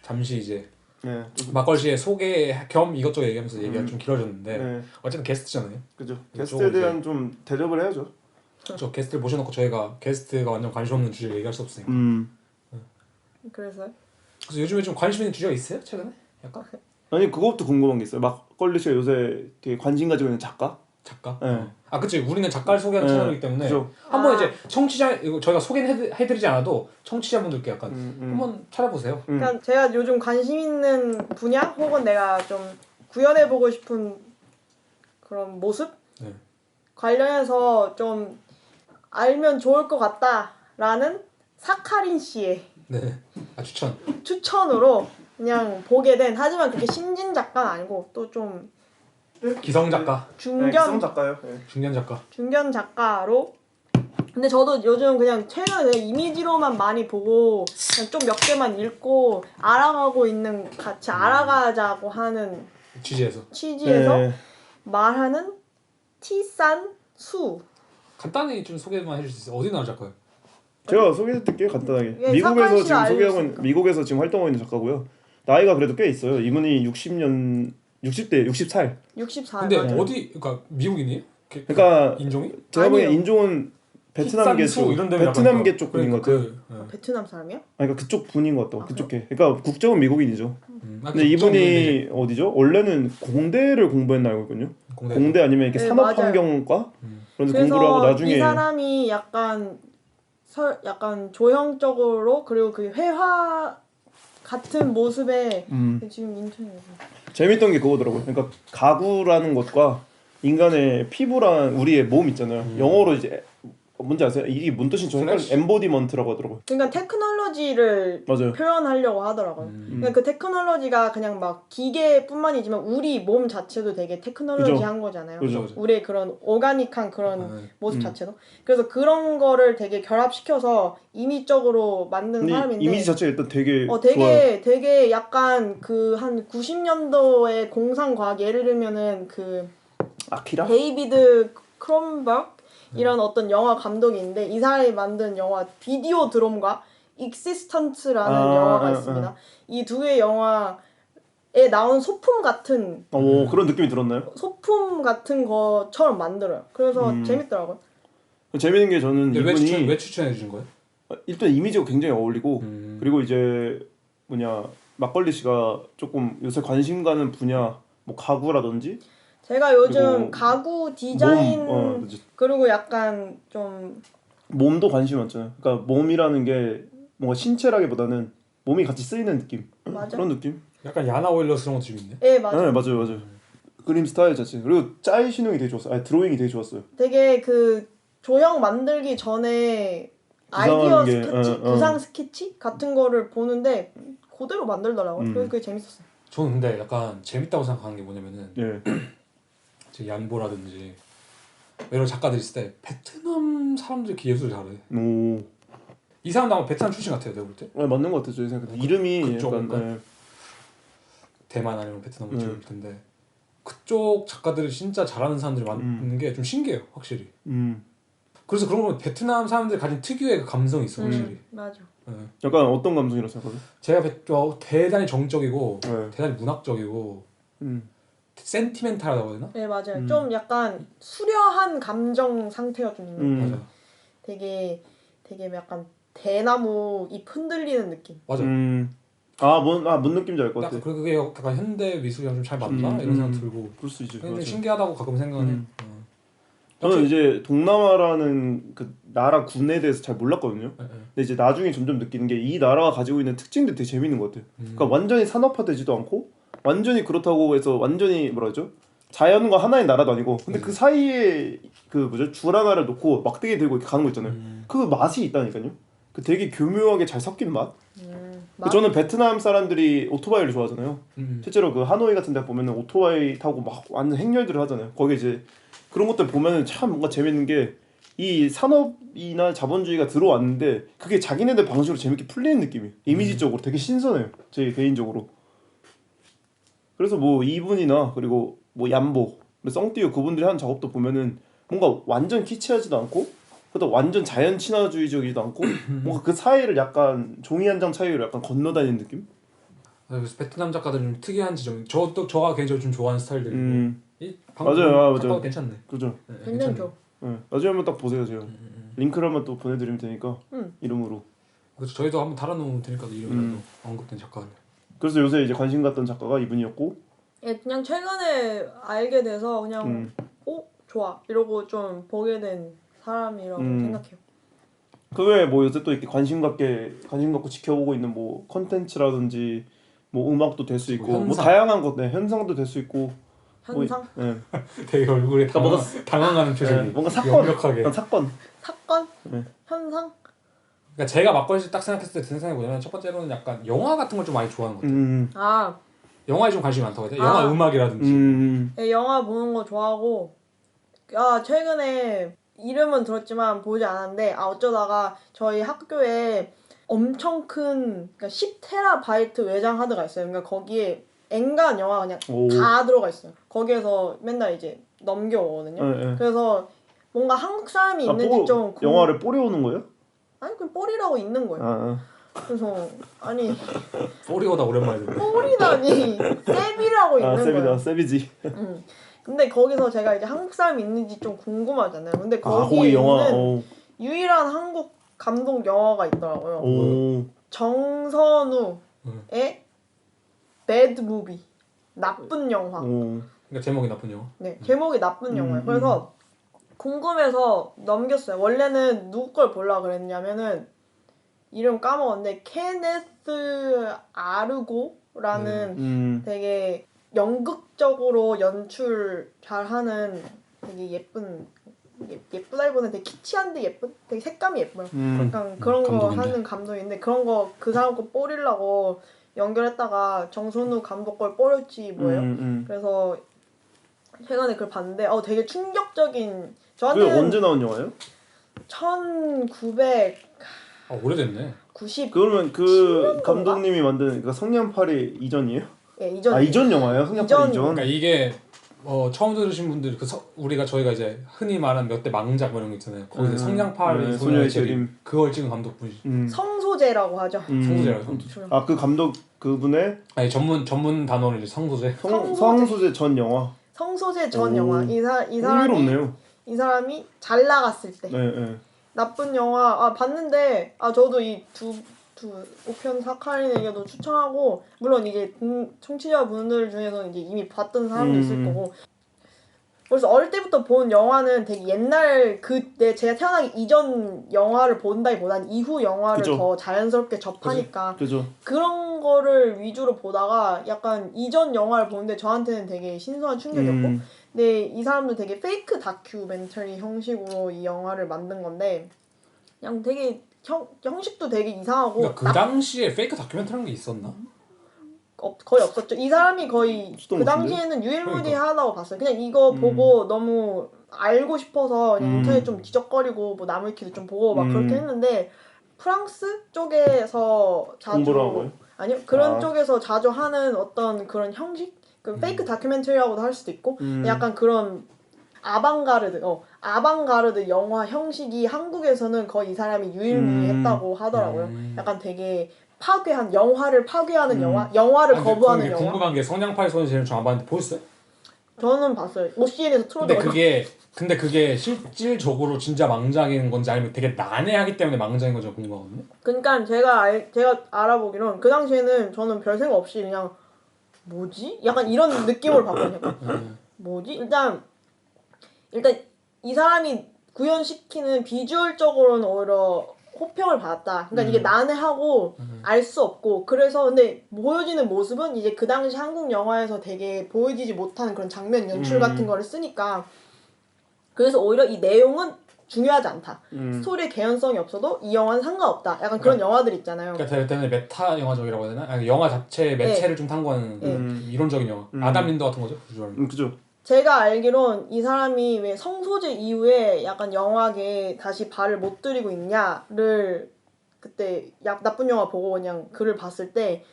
잠시 이제 네. 막걸리의 소개 겸 이것저것 얘기하면서 얘기가 좀 길어졌는데 네. 어쨌든 게스트잖아요. 그죠. 게스트에 대한 좀 대접을 해야죠. 저 게스트를 모셔놓고 저희가 게스트가 완전 관심 없는 주제를 얘기할 수 없으니까. 그래서 요즘에 좀 관심 있는 주제가 있어요? 최근에? 약간? 아니 그것도 궁금한 게 있어요. 막걸리 씨가 요새 되게 관심 가지고 있는 작가? 작가? 네. 아 그치 우리는 작가를 소개하는 채널이기 때문에 그죠. 한번 이제 청취자 이거 저희가 소개는 해드리지 않아도 청취자분들께 약간 한번 찾아보세요. 그러니까 제가 요즘 관심 있는 분야 혹은 내가 좀 구현해보고 싶은 그런 모습 네. 관련해서 좀 알면 좋을 것 같다라는 사카린 씨의 네. 아 추천. 추천으로 그냥 보게 된, 하지만 그렇게 신진 작가는 아니고 또 좀 기성 작가. 네, 기성 작가요. 네. 중견 작가. 중견 작가로. 근데 저도 요즘 그냥 최근에 그냥 이미지로만 많이 보고 그냥 좀 몇 개만 읽고 알아가고 있는, 같이 알아가자고 하는 취지에서. 취지에서 네. 말하는 티산 수. 간단히 좀 소개만 해줄 수 있어요? 어디 나라 작가요? 제가 소개해드릴게요 간단하게. 예, 미국에서 사카린 지금 씨를 소개하고 알려주시니까. 미국에서 지금 활동하고 있는 작가고요. 나이가 그래도 꽤 있어요. 이분이 60대 60살. 64. 근데 맞아요. 어디 그러니까 미국인이에요? 그러니까 인종이? 제가 보기엔 아니요. 인종은 베트남계 틱산수 쪽, 이런 데는 베트남계 약간 쪽 분인 것 같아요. 베트남 사람이야? 아니 그러니까 그쪽 분인 것 같다고. 아, 그쪽 계. 그러니까 국적은 미국인이죠. 아, 근데 이분이 어디죠? 원래는 공대를 공부했나 알고 있거든요. 공대 아니면 이렇게 네, 산업환경과 그런 데 공부를 하고 그래서 나중에 이 사람이 약간 조형적으로, 그리고 그 회화 같은 모습에 지금 인터넷 재밌던 게 그거더라고요. 그러니까 가구라는 것과 인간의 피부랑 우리의 몸 있잖아요. 영어로 이제 뭔지 아세요? 이게 뭔 뜻인지 저 헷갈려. 엠보디먼트라고 하더라고요. 그러니까 테크놀로지를 맞아요. 표현하려고 하더라고요. 그러니까 그 테크놀로지가 그냥 막 기계뿐만이지만 우리 몸 자체도 되게 테크놀로지한 거잖아요. 그죠. 우리의 그런 오가닉한 그런 모습 자체도. 그래서 그런 거를 되게 결합시켜서 이미적으로 만든 근데 사람인데, 이미지 자체가 일단 되게 좋아요. 되게 약간 그 한 90년도의 공상과학, 예를 들면은 그 아키라? 데이비드 크롬버그 이런 어떤 영화 감독이 있는데, 이 사람이 만든 영화 비디오 드롬과 익시스턴트라는 영화가 있습니다. 이 두 개의 영화에 나온 소품 같은 그런 느낌이 들었나요? 소품 같은 것처럼 만들어요. 그래서 재밌더라고요. 재밌는 게 저는 이분이 왜 추천해 주신 거예요? 일단 이미지가 굉장히 어울리고 그리고 이제 뭐냐 막걸리 씨가 조금 요새 관심 가는 분야 뭐 가구라든지 제가 요즘 그리고 가구 디자인 그리고 약간 좀 몸도 관심이 많잖아요. 그러니까 몸이라는 게 뭔가 신체라기보다는 몸이 같이 쓰이는 느낌. 맞아. 그런 느낌. 약간 야나 오일러스러운 것도 좀 있네. 네, 맞아요. 네, 맞아요. 그림 스타일 자체. 그리고 짜이 신용이 되게 좋았어요. 아니 드로잉이 되게 좋았어요. 되게 그 조형 만들기 전에 아이디어 스케치, 구상 스케치 같은 거를 보는데 그대로 만들더라고요. 그래서 그게 재밌었어요. 저는 근데 약간 재밌다고 생각하는 게 뭐냐면은 예. 제 얀보라든지 이런 작가들 있을 때 베트남 사람들이 이렇게 예술을 잘해. 오. 이 사람도 아마 베트남 출신 같아요, 내가 볼 때. 네, 맞는 것 같아요. 제 생각에. 이름이 그쪽 약간 대만 아니면 베트남 쪽일 텐데 그쪽 작가들이 진짜 잘하는 사람들이 많은 게 좀 신기해요, 확실히. 그래서 그런 거 베트남 사람들이 가진 특유의 그 감성이 있어, 확실히. 맞아. 네. 약간 어떤 감성이라고 생각하세요? 제가 대단히 정적이고 네. 대단히 문학적이고 센티멘탈하다고 해야 되나? 네 맞아요. 좀 약간 수려한 감정 상태가 좀 있는 거. 맞아. 되게 약간 대나무 잎 흔들리는 느낌. 맞아. 뭔 느낌인지 알 것 같아. 약간 그게 약간 현대 미술이랑 좀 잘 맞나 이런 생각 들고. 그럴 수 있지. 근데 맞아. 신기하다고 가끔 생각해. 저는 이제 동남아라는 그 나라 군에 대해서 잘 몰랐거든요. 근데 이제 나중에 점점 느끼는 게 이 나라가 가지고 있는 특징들이 되게 재밌는 것 같아요. 그러니까 완전히 산업화되지도 않고 완전히 그렇다고 해서 완전히 뭐라 하죠? 자연과 하나의 나라도 아니고 근데 그 사이에 그 뭐죠? 줄 하나를 놓고 막대기 들고 이렇게 가는 거 있잖아요. 그 맛이 있다니까요. 그 되게 교묘하게 잘 섞인 맛. 저는 베트남 사람들이 오토바이를 좋아하잖아요. 실제로 그 하노이 같은 데 보면은 오토바이 타고 막 완전 행렬들을 하잖아요. 거기 이제 그런 것들 보면은 참 뭔가 재밌는 게 이 산업이나 자본주의가 들어왔는데 그게 자기네들 방식으로 재밌게 풀리는 느낌이 이미지적으로 되게 신선해요. 제 개인적으로. 그래서 뭐 이분이나 그리고 뭐 얌보, 썽띠우 그분들이 하는 작업도 보면은 뭔가 완전 키치하지도 않고 그것도 완전 자연 친화주의적이지도 않고 뭔가 그 사이를 약간 종이 한 장 차이로 약간 건너다니는 느낌? 그래서 베트남 작가들 좀 특이한 지점. 저가 개인적으로 좀 좋아하는 스타일들이고. 이 맞아요. 작가도 괜찮네. 그죠. 네, 괜찮죠. 네. 나중에 한번 딱 보세요, 제가. 링크를 한번 또 보내드리면 되니까 이름으로. 그래서 저희도 한번 달아놓으면 되니까 이름이라도 언급된 작가를. 그래서 요새 이제 관심 갔던 작가가 이분이었고. 예, 그냥 최근에 알게 돼서 그냥 좋아 이러고 좀 보게 된 사람이라고 생각해요. 그 외에 뭐 요새 또 이렇게 관심 갖고 지켜보고 있는 뭐 컨텐츠라든지 뭐 음악도 될 수 있고 뭐 다양한 것, 현상도 될 수 있고. 현상? 뭐, 네. 되게 얼굴에 당황하는 표정이. 네, 뭔가 사건. 완벽하게. 사건. 네. 현상? 그러니까 제가 막걸리 딱 생각했을 때 드는 생각이 뭐냐면 첫 번째로는 약간 영화 같은 걸 좀 많이 좋아하는 것 같아요. 영화에 좀 관심이 많다고 해야 돼? 영화 음악이라든지. 네, 영화 보는 거 좋아하고 최근에 이름은 들었지만 보지 않았는데 어쩌다가 저희 학교에 엄청 큰 그러니까 10TB 외장 하드가 있어요. 그러니까 거기에 엔간 영화 그냥 다 들어가 있어요. 거기에서 맨날 이제 넘겨오거든요. 네. 그래서 뭔가 한국 사람이 있는지 좀 영화를 뿌려오는 거예요? 아니 그냥 뽀리라고 있는 거예요. 그래서 아니 뽀리오다 오랜만에 듣네. 뽀리다니 세비라고 있는 거예요. 세비지. 근데 거기서 제가 이제 한국 사람이 있는지 좀 궁금하잖아요. 근데 거기에 거기 영화, 있는 유일한 한국 감독 영화가 있더라고요. 정선우의 배드 무비 나쁜 영화. 그러니까 제목이 나쁜 영화. 네, 제목이 나쁜 영화예요. 그래서 궁금해서 넘겼어요. 원래는 누구 걸 보려고 그랬냐면은 이름 까먹었는데 케네스 아르고라는 되게 연극적으로 연출 잘하는 되게 예쁘다기보다는 되게 키치한데 예쁜? 되게 색감이 예뻐요. 약간 그런 거 하는 감독인데 그런 거 그 사람 거 뽀리려고 연결했다가 정선우 감독 걸 뽀렸지 뭐예요. 그래서 최근에 그걸 봤는데 되게 충격적인 저한테는 그게 언제 나온 영화예요? 1990 오래됐네. 그러면 그 감독님이 만든 그 성냥팔이 이전이에요? 예, 이전. 이전 영화예요? 성냥팔이 이전? 그러니까 이게 처음 들으신 분들 저희가 이제 흔히 말하는 몇 대 망작 이런 거 있잖아요. 거기서 성냥팔이 소녀의 재림 그걸 찍은 감독분이시. 성소재라고 하죠. 성소재라고. 그 감독 그분의 아니 전문 단어는 이제 성소재. 성소재 전 영화. 성소재 전 영화. 이 사람이 잘 나갔을 때. 네. 나쁜 영화 봤는데 저도 이 두 오편 사카린에게도 추천하고 물론 이제 청취자분들 중에서는 이제 이미 봤던 사람도 있을 거고 그래서 어릴 때부터 본 영화는 되게 옛날 제가 태어나기 이전 영화를 본다기보다는 이후 영화를 더 자연스럽게 접하니까 그런 거를 위주로 보다가 약간 이전 영화를 보는데 저한테는 되게 신선한 충격이었고 근데 이 사람도 되게 페이크 다큐멘터리 형식으로 이 영화를 만든 건데 그냥 되게 형식도 되게 이상하고 그러니까 그 당시에 페이크 다큐멘터리라는 게 있었나? 거의 없었죠. 이 사람이 거의 그 당시에는 유일무이하다고 봤어요. 그냥 이거 보고 너무 알고 싶어서 그냥 인터넷 좀 뒤적거리고 뭐 나무위키도 좀 보고 막 그렇게 했는데 프랑스 쪽에서 자주 아니요 그런 쪽에서 자주 하는 어떤 그런 형식 그 페이크 다큐멘터리라고도 할 수도 있고 약간 그런 아방가르드 영화 형식이 한국에서는 거의 이 사람이 유일무이했다고 하더라고요. 약간 되게 영화를 파괴하는 영화를 거부하는 영화. 궁금한 게 성냥팔이 소녀의 재림 저 안 봤는데 보셨어요? 저는 봤어요. OCN에서 근데 틀어줘가지고. 근데 그게 실질적으로 진짜 망작인 건지 아니면 되게 난해하기 때문에 망작인 건지 궁금하거든요. 그러니까 제가 알아보기론 그 당시에는 저는 별 생각 없이 그냥 뭐지? 약간 이런 느낌으로 봤거든요. 뭐지? 일단 이 사람이 구현시키는 비주얼적으로는 오히려 호평을 받았다. 그러니까 이게 난해하고 알 수 없고 그래서 근데 보여지는 모습은 이제 그 당시 한국 영화에서 되게 보여지지 못하는 그런 장면 연출 같은 거를 쓰니까 그래서 오히려 이 내용은 중요하지 않다. 스토리의 개연성이 없어도 이 영화는 상관없다. 약간 그런 영화들 있잖아요. 그러니까 때문에 메타 영화적이라고 해야 되나? 아니, 영화 자체의 매체를 좀 탐구하는 이론적인 영화. 아담 린더 같은 거죠? 그죠. 제가 알기론 이 사람이 왜 성소재 이후에 약간 영화계에 다시 발을 못 들이고 있냐를 그때 나쁜 영화 보고 그냥 글을 봤을 때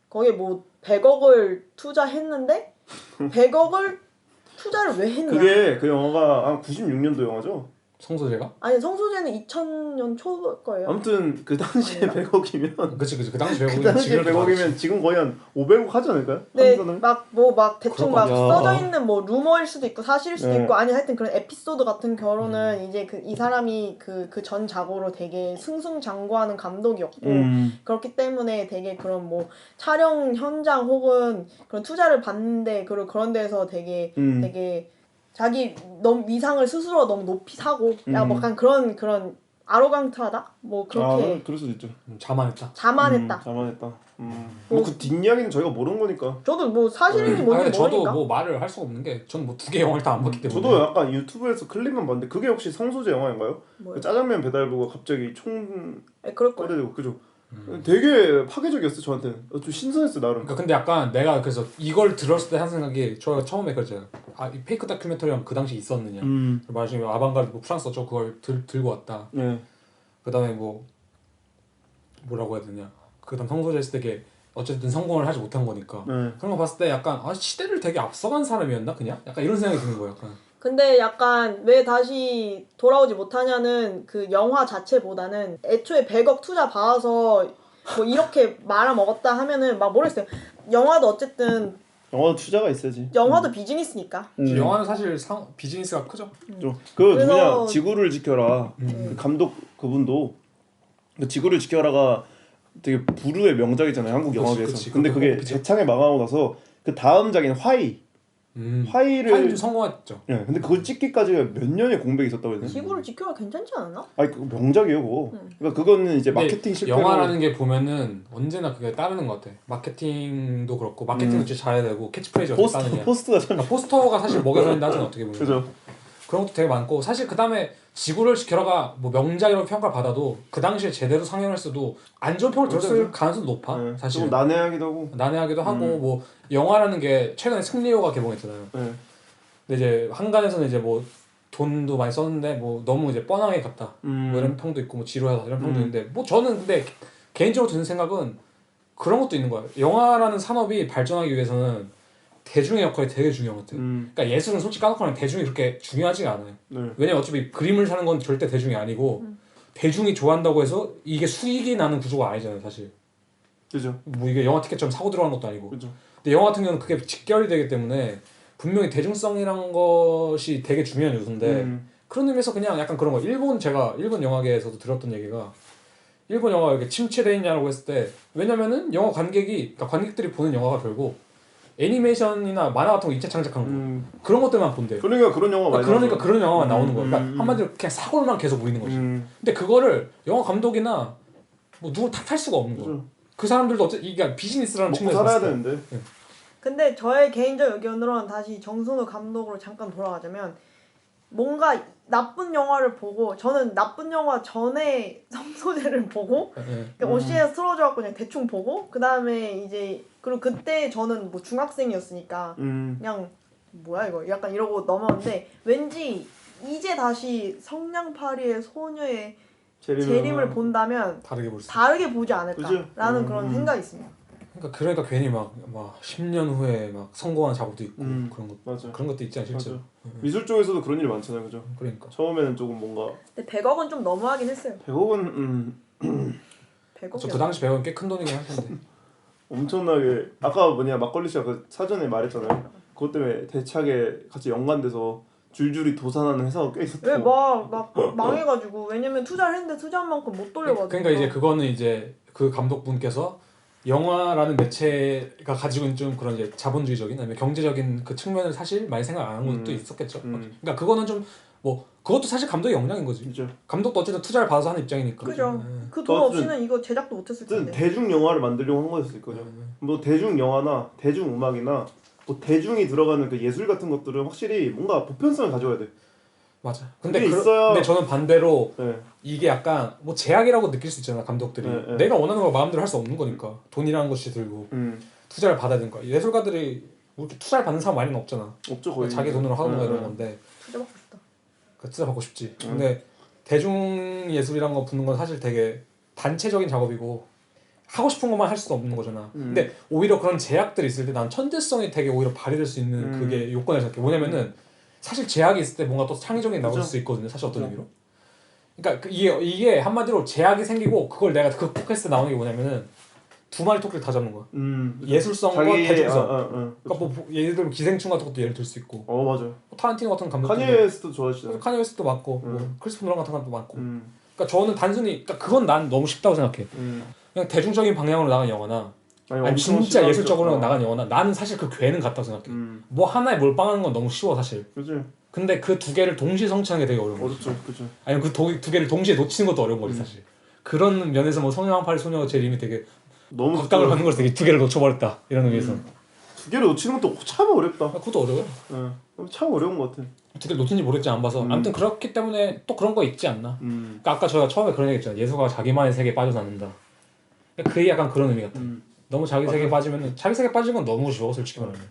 거기에 뭐 100억을 투자했는데 100억을 투자를 왜 했냐. 그게 그 영화가 한 96년도 영화죠? 성소재가? 아니 성소재는 2000년 초 거예요. 아무튼 그 당시에 100억이면 그치 그 당시 그 100억이면 당시에 100억이면 지금 거의 한 500억 하지 않을까요? 네, 환산을? 막 대충 막 그렇군요. 써져 있는 뭐 루머일 수도 있고 사실일 수도 네. 있고 아니 하여튼 그런 에피소드 같은 결혼은 이제 이 사람이 그 전 작으로 되게 승승장구하는 감독이었고 그렇기 때문에 되게 그런 뭐 촬영 현장 혹은 그런 투자를 받는데 그런 데서 되게 자기 너무 위상을 스스로 너무 높이 사고 약간 그런 아로강트하다 뭐 그렇게 그럴 수도 있죠. 자만했다. 자만했다. 자만했다. 뭐 그 뒷이야기는 저희가 모르는 거니까. 저도 뭐 사실인지 아니, 뭔지 저도 모르니까. 뭐 말을 할 수가 없는 게 전 뭐 두 개 영화를 다 안 봤기 때문에. 저도 약간 유튜브에서 클립만 봤는데 그게 혹시 성소재 영화인가요? 뭐요? 그 짜장면 배달부가 갑자기 총 그럴 거예요. 꺼내들고 그죠? 되게 파괴적이었어 저한테는. 좀 신선했어 나름. 그러니까 근데 약간 내가 그래서 이걸 들었을 때 한 생각이 저 처음에 그랬잖아요. 이 페이크 다큐멘터리랑 그 당시 있었느냐. 말하자면 아방가르드 뭐 프랑스 어쩌고 그걸 들고 왔다. 네. 그다음에 뭐라고 해야 되냐. 그다음 성소재 했을 때 어쨌든 성공을 하지 못한 거니까. 그런 거 봤을 때 약간 시대를 되게 앞서간 사람이었나 그냥? 약간 이런 생각이 드는 거예요. 약간. 근데 약간 왜 다시 돌아오지 못하냐는 그 영화 자체보다는 애초에 100억 투자 받아서 뭐 이렇게 말아먹었다 하면은 막 모르겠어요. 영화도 어쨌든 영화도 투자가 있어야지. 영화도 비즈니스니까. 영화는 사실 비즈니스가 크죠. 그 그래서- 누구냐 지구를 지켜라. 그 감독 그분도 그 지구를 지켜라가 되게 부르의 명작이잖아요 한국 영화계에서. 그치. 근데 그게 그치. 재창에 망하고 나서 그 다음 작인 화이. 화이를 화이는 성공했죠. 예, 근데 그걸 찍기까지가 몇 년의 공백이 있었다고 해야 되나? 지구를 지켜라 괜찮지 않았나? 아니 그 명작이에요 그거. 그러니까 그거는 이제 근데 마케팅 실패로. 영화라는 게 보면은 언제나 그게 따르는 것 같아. 마케팅도 그렇고 마케팅도 진짜 잘해야 되고 캐치프레이즈 어떻게 따느냐. 포스트가 참. 그러니까 포스터가 사실 먹여 살린다 하잖아 어떻게 보면. 그죠. 그런 것도 되게 많고 사실 그 다음에 지구를 지켜라가 뭐 명작이라고 평가를 받아도 그 당시에 제대로 상영을 했어도 안 좋은 평을 들었을 가능성이 높아. 네, 사실 좀 난해하기도 하고. 난해하기도 하고 뭐 영화라는 게 최근에 승리호가 개봉했잖아요. 네. 근데 이제 한간에서는 이제 뭐 돈도 많이 썼는데 뭐 너무 이제 뻔하게 갔다. 뭐 이런 평도 있고 뭐 지루하다 이런 평도 있는데 뭐 저는 근데 개인적으로 드는 생각은 그런 것도 있는 거예요. 영화라는 산업이 발전하기 위해서는 대중의 역할이 되게 중요한 것 같아요. 그러니까 예술은 솔직히 까놓고 하면 대중이 그렇게 중요하지가 않아요. 왜냐면 어차피 그림을 사는 건 절대 대중이 아니고 대중이 좋아한다고 해서 이게 수익이 나는 구조가 아니잖아요, 사실. 그죠. 뭐 이게 영화 티켓처럼 사고 들어가는 것도 아니고. 그죠. 근데 영화 같은 경우는 그게 직결이 되기 때문에 분명히 대중성이란 것이 되게 중요한 요소인데 그런 의미에서 그냥 약간 그런 거. 일본 영화계에서도 들었던 얘기가 일본 영화가 이렇게 침체돼 있냐라고 했을 때 왜냐면은 영화 그러니까 관객들이 보는 영화가 결국 애니메이션이나 만화 같은 거 2차 창작한 거 그런 것들만 본대요. 그러니까 그런 영화 많이 그러니까 나오죠. 그런 영화가 나오는 거야. 그러니까 한마디로 그냥 사골만 계속 보이는 거지. 근데 그거를 영화 감독이나 뭐 누구 탓할 수가 없는 거야. 그 사람들도 이게 비즈니스라는 먹고 측면에서 살아야 봤을 때. 되는데. 근데 저의 개인적 의견으로는 다시 정순우 감독으로 잠깐 돌아가자면 뭔가 나쁜 영화를 보고 저는 나쁜 영화 전에 성소재를 보고 그러니까 OCN에서 틀어줘갖고 그냥 대충 보고 그 다음에 이제 그리고 그때 저는 뭐 중학생이었으니까 그냥 뭐야 이거 약간 이러고 넘어갔는데 왠지 이제 다시 성냥팔이의 소녀의 재림을 본다면 다르게 보지 않을까라는 그런 생각이 있습니다. 그러니까 괜히 막 10년 후에 막 성공한 작업도 있고 맞아. 그런 것도 있지 않 실제로. 미술 쪽에서도 그런 일이 많잖아요, 그죠? 그러니까. 처음에는 조금 뭔가. 근데 100억은 좀 너무하긴 했어요. 100억은 100억이 그 당시 100억은 꽤 큰 돈이긴 할 텐데. 엄청나게 아까 막걸리 씨가 그 사전에 말했잖아요. 그것 때문에 대차게 같이 연관돼서 줄줄이 도산하는 회사가 꽤 있었대요. 왜막 망해가지고 왜냐면 투자를 했는데 투자한 만큼 못 돌려가지고. 그러니까 이제 그거는 이제 그 감독분께서 영화라는 매체가 가지고 있는 좀 그런 이제 자본주의적인 아니면 경제적인 그 측면을 사실 많이 생각 안 한 것도 있었겠죠. 그러니까 그거는 좀 뭐 그것도 사실 감독의 역량인 거지. 그죠. 감독도 어쨌든 투자를 받아서 하는 입장이니까. 그죠. 그 돈 없이는 이거 제작도 못했을 텐데. 대중 영화를 만들려고 한 거였을 거죠. 뭐 대중 영화나 대중 음악이나 뭐 대중이 들어가는 그 예술 같은 것들은 확실히 뭔가 보편성을 가져야 돼. 맞아. 근데 그게 있어야. 근데 저는 반대로 네. 이게 약간 뭐 제약이라고 느낄 수 있잖아 감독들이. 네. 내가 원하는 걸 마음대로 할 수 없는 거니까. 돈이라는 것이 들고 투자를 받아야 되는 거야. 예술가들이 뭐 이렇게 투자를 받는 사람 많이는 없잖아. 없죠 거의. 자기 돈으로 하는 거 이런 건데. 투자 받고 싶다. 그 투자 받고 싶지. 근데 대중 예술이란 거 붙는 건 사실 되게 단체적인 작업이고 하고 싶은 것만 할 수도 없는 거잖아. 근데 오히려 그런 제약들이 있을 때 난 천재성이 되게 오히려 발휘될 수 있는 그게 요건을 생각해. 뭐냐면은 사실 제약이 있을 때 뭔가 또 창의적인 게 나올 그쵸. 수 있거든요. 사실 어떤 의미로. 그러니까 이게 한마디로 제약이 생기고 그걸 내가 극복했을 때 나오는 게 뭐냐면은 두 마리 토끼를 다 잡는 거야. 예술성과 대중성. 그러니까 뭐 예를 들면 기생충 같은 것도 예를 들 수 있고. 맞아. 뭐 타란티노 같은 감독도 카니에 웨스트도 좋아하시잖아요. 카니에 웨스트도 많고 뭐 크리스토퍼 노란 같은 사람도 많고. 그러니까 저는 단순히 그러니까 그건 난 너무 쉽다고 생각해. 그냥 대중적인 방향으로 나간 영화나 아니 진짜 예술적으로 나간 영화나 나는 사실 그 괴는 같다고 생각해. 뭐 하나에 몰빵하는 건 너무 쉬워 사실. 그지. 근데 그 두 개를 동시에 성취하는 게 되게 어려운 거지. 어렵죠, 그죠. 아니면 그 두 개를 동시에 놓치는 것도 어려운 거지 사실. 그런 면에서 뭐 성냥팔이 소녀가 제 이름이 되게 너무 각각을 받는 걸 되게 두 개를 놓쳐버렸다 이런 의미에서. 두 개를 놓치는 것도 참 어렵다. 그것도 어려워요. 참 어려운 것 같아. 두 개를 놓친지 모르겠지 안 봐서. 아무튼 그렇기 때문에 또 그런 거 있지 않나. 그러니까 아까 저희가 처음에 그런 얘기 했잖아요. 예술가가 자기만의 세계에 빠져나는다. 그게 약간 그런 의미 같아. 너무 자기 세계에 빠지면은 자기 세계에 빠지는 건 너무 쉬워 솔직히 말하면.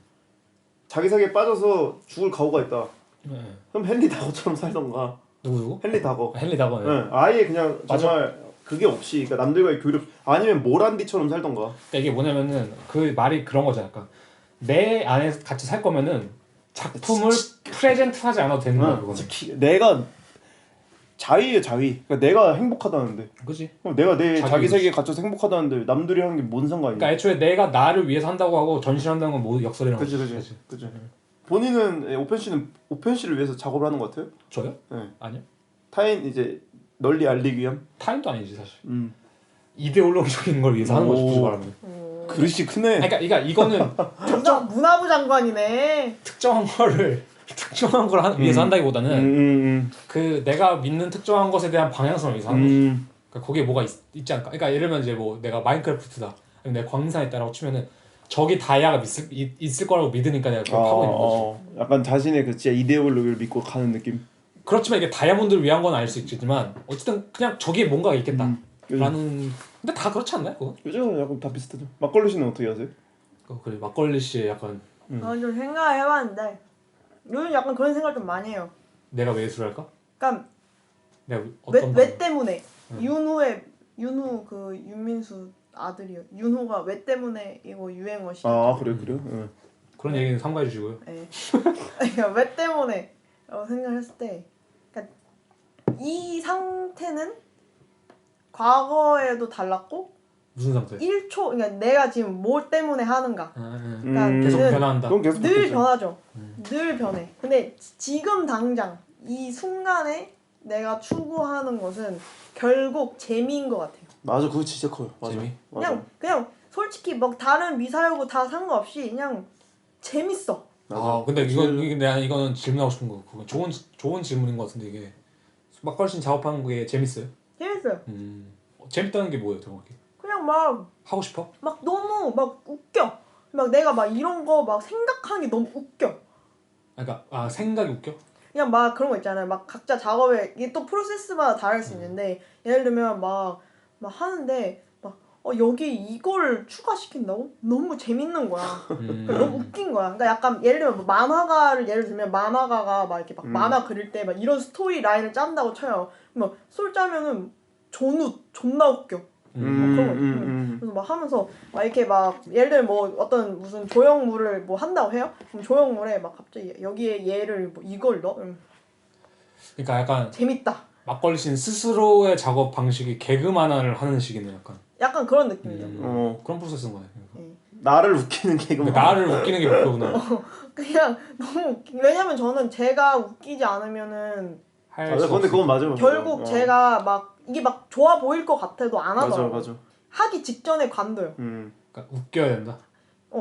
자기 세계에 빠져서 죽을 각오가 있다. 네. 그럼 헨리 다거처럼 살던가. 누구? 헨리 다거. 헨리 다거. 네. 아예 그냥 정말 그게 없이 그러니까 남들과의 교류 아니면 모란디처럼 살던가. 그러니까 이게 뭐냐면은 그 말이 그런 거잖아. 약간 내 안에 같이 살 거면은 작품을 프레젠트하지 않아도 되는 거야 그거는. 내가 자위의 자위. 그러니까 내가 행복하다는데. 그지? 내가 내 자기 세계에 갇혀서 행복하다는데 남들이 하는 게 뭔 상관이야? 그러니까 애초에 내가 나를 위해서 한다고 하고 전시한다는 건 모두 역설이라는 거지. 그지. 본인은 오펜 씨를 위해서 작업을 하는 것 같아요? 저요? 네. 아니요. 타인 이제 널리 알리기 위함? 타임도 아니지 사실. 이데올로기적인 걸 위해서 하는 거지 굳이 말하면. 그릇이 크네. 그러니까 이거는 문화부 장관이네. 특정한 걸 위해서 한다기보다는 그 내가 믿는 특정한 것에 대한 방향성을 위해서 하는 거지. 그러니까 거기에 뭐가 있지 않을까? 그러니까 예를 들면 이제 뭐 내가 마인크래프트다. 아니면 내가 광산에 있다라고 치면은 저기 다이아가 있을 거라고 믿으니까 내가 그걸 파고 있는 거지. 약간 자신의 그 진짜 이데올로기를 믿고 가는 느낌. 그렇지만 이게 다이아몬드를 위한 건 아닐 수 있지만 어쨌든 그냥 저기에 뭔가가 있겠다. 라는 근데 다 그렇지 않나요? 그거? 요즘 약간 다 비슷하죠. 막걸리 씨는 어떻게 하세요? 그래 막걸리 씨의 약간 좀 생각해봤는데 요즘 약간 그런 생각 좀 많이 해요. 내가 왜 예술할까? 그러니까 내가 어떤 왜 때문에 윤호 그 윤민수 아들이요. 윤호가 왜 때문에 이거 유행어시? 그래요? 그런 얘기는 삼가해 주시고요. 네. 그러니까 왜 때문에 생각했을 때, 그러니까 이 상태는 과거에도 달랐고 무슨 상태? 1초 그러니까 내가 지금 뭐 때문에 하는가. 그러니까 계속 변화한다. 늘 변하죠. 늘 변해. 근데 지금 당장 이 순간에 내가 추구하는 것은 결국 재미인 것 같아요. 맞아, 그거 진짜 커요. 맞아. 재미? 그냥 솔직히 막 다른 미사여고 다 상관없이 그냥 재밌어. 근데 이거는 질문하고 싶은 거. 그거 좋은 질문인 것 같은데 이게 막걸리 씨 작업하는 게 재밌어요? 재밌어요. 재밌다는 게 뭐예요, 정확히? 그냥 막 하고 싶어? 막 너무 막 웃겨. 막 내가 막 이런 거 막 생각하는 게 너무 웃겨. 그러니까 생각이 웃겨? 그냥 막 그런 거 있잖아요. 막 각자 작업에 이게 또 프로세스마다 다를 수 있는데 예를 들면 막 하는데 막 여기 이걸 추가시킨다고? 너무 재밌는 거야. 그러니까 너무 웃긴 거야. 그러니까 약간 예를 들면 뭐 만화가를 예를 들면 만화가가 막 이렇게 막 만화 그릴 때 막 이런 스토리 라인을 짠다고 쳐요. 막 솔 짜면은 존나 웃겨. 그래서 막 하면서 막 이렇게 막 예를 들면 뭐 어떤 무슨 조형물을 뭐 한다고 해요? 그럼 조형물에 막 갑자기 여기에 얘를 뭐 이걸 넣어? 그러니까 약간 재밌다. 막걸리 씨는 스스로의 작업 방식이 개그 만화를 하는 식이네 약간. 약간 그런 느낌이죠. 그런 프로세스인 거네. 네. 나를 웃기는 개그맨. 나를 웃기는 게 목표구나. 그냥 너무 왜냐면 저는 제가 웃기지 않으면은 할 맞아. 수 근데 그건 맞아. 결국 제가 막 이게 막 좋아 보일 것 같아도 안 하더라고. 맞아. 하기 직전에 관둬요. 그러니까 웃겨야 된다.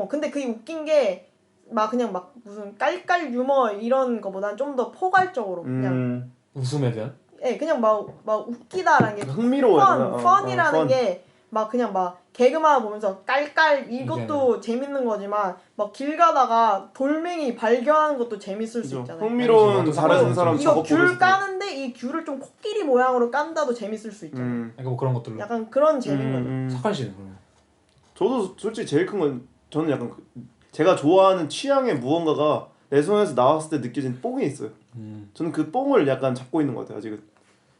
근데 그게 웃긴 게 막 그냥 막 무슨 깔깔 유머 이런 거보단 좀 더 포괄적으로 그냥 웃음에 대한? 그냥 막 웃기다라는 게 흥미로워야 펀이라는 게 막 그냥 막 개그만 보면서 깔깔 이것도 재밌는 거지만 막 길 가다가 돌멩이 발견하는 것도 재밌을 수 있잖아요. 흥미로운 다른 사람 이거 작업 귤 보면서 까는데 이 귤을 좀 코끼리 모양으로 깐다도 재밌을 수 있잖아요. 그러니까 뭐 그런 것들로. 약간 그런 재미인 거죠. 석한 씨는 그러면? 저도 솔직히 제일 큰 건 저는 약간 제가 좋아하는 취향의 무언가가 내 손에서 나왔을 때 느껴진 뽕이 있어요. 저는 그 뽕을 약간 잡고 있는 것 같아요 아직은.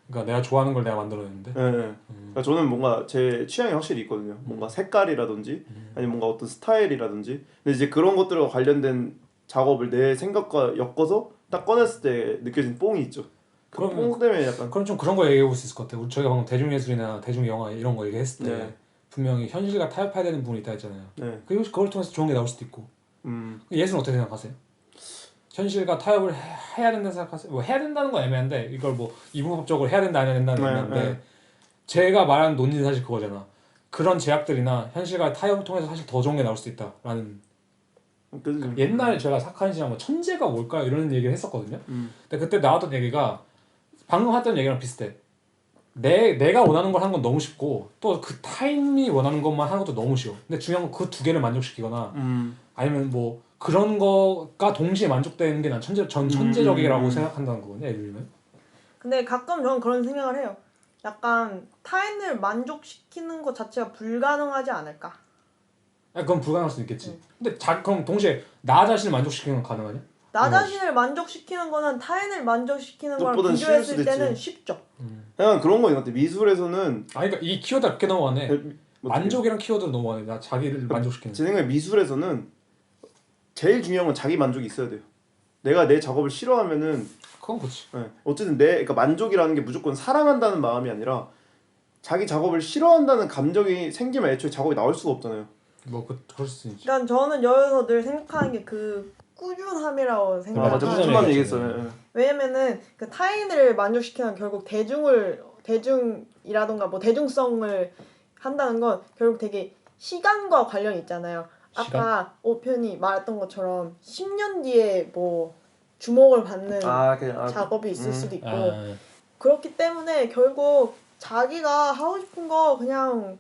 그러니까 내가 좋아하는 걸 내가 만들어냈는데. 네. 그러니까 저는 뭔가 제 취향이 확실히 있거든요. 뭔가 색깔이라든지 아니면 뭔가 어떤 스타일이라든지. 근데 이제 그런 것들과 관련된 작업을 내 생각과 엮어서 딱 꺼냈을 때 느껴진 뽕이 있죠. 그 뽕 때문에 약간. 그럼 좀 그런 거 얘기해 볼 수 있을 것 같아요. 저희가 방금 대중예술이나 대중영화 이런 거 얘기했을 때 네. 분명히 현실과 타협해야 되는 부분이 있다 했잖아요. 네. 그리고 그걸 통해서 좋은 게 나올 수도 있고. 예술은 어떻게 생각하세요? 현실과 타협을 해야 된다고 생각하세요? 뭐 해야 된다는 건 애매한데 이걸 뭐 이분법적으로 해야 된다 안 해야 된다는 건 애매한데 제가 말하는 논리는 사실 그거잖아. 그런 제약들이나 현실과의 타협을 통해서 사실 더 좋은 게 나올 수 있다라는. 옛날에 제가 사카인 씨랑 뭐 천재가 뭘까 이런 얘기를 했었거든요. 근데 그때 나왔던 얘기가 방금 했던 얘기랑 비슷해. 내가 원하는 걸 하는 건 너무 쉽고 또 그 타인이 원하는 것만 하는 것도 너무 쉬워. 근데 중요한 건 그 두 개를 만족시키거나 아니면 뭐 그런 거가 동시에 만족되는 게 난 천재적이라고 생각한다는 거거든요. 예를 들면. 근데 가끔 저는 그런 생각을 해요. 약간 타인을 만족시키는 것 자체가 불가능하지 않을까? 그건 불가능할 수 있겠지. 근데 그럼 동시에 나 자신을 만족시키는 건 가능하냐? 나 자신을 만족시키는 거는 타인을 만족시키는 거랑 비교했을 때는 쉽죠. 약간 그런 거 있는 것 같아. 미술에서는 그러니까 이 키워드가 그렇게 넘어가네. 만족이랑 키워드로 넘어가네. 나 자기를 만족시키는. 제 생각에 미술에서는 제일 중요한 건 자기 만족이 있어야 돼요. 내가 내 작업을 싫어하면은 그건 그렇지. 어쨌든 그러니까 만족이라는 게 무조건 사랑한다는 마음이 아니라 자기 작업을 싫어한다는 감정이 생기면 애초에 작업이 나올 수가 없잖아요. 뭐 그럴 수 있지. 그러니까 저는 여기서 늘 생각하는 게 그 꾸준함이라고 생각해요. 맞아, 꾸준함 얘기했어요. 왜냐면은 그 타인을 만족시키는 결국 대중이라던가 뭐 대중성을 한다는 건 결국 되게 시간과 관련이 있잖아요. 아까 오편이 말했던 것처럼 10년 뒤에 뭐 주목을 받는 작업이 있을 수도 있고 그렇기 때문에 결국 자기가 하고 싶은 거 그냥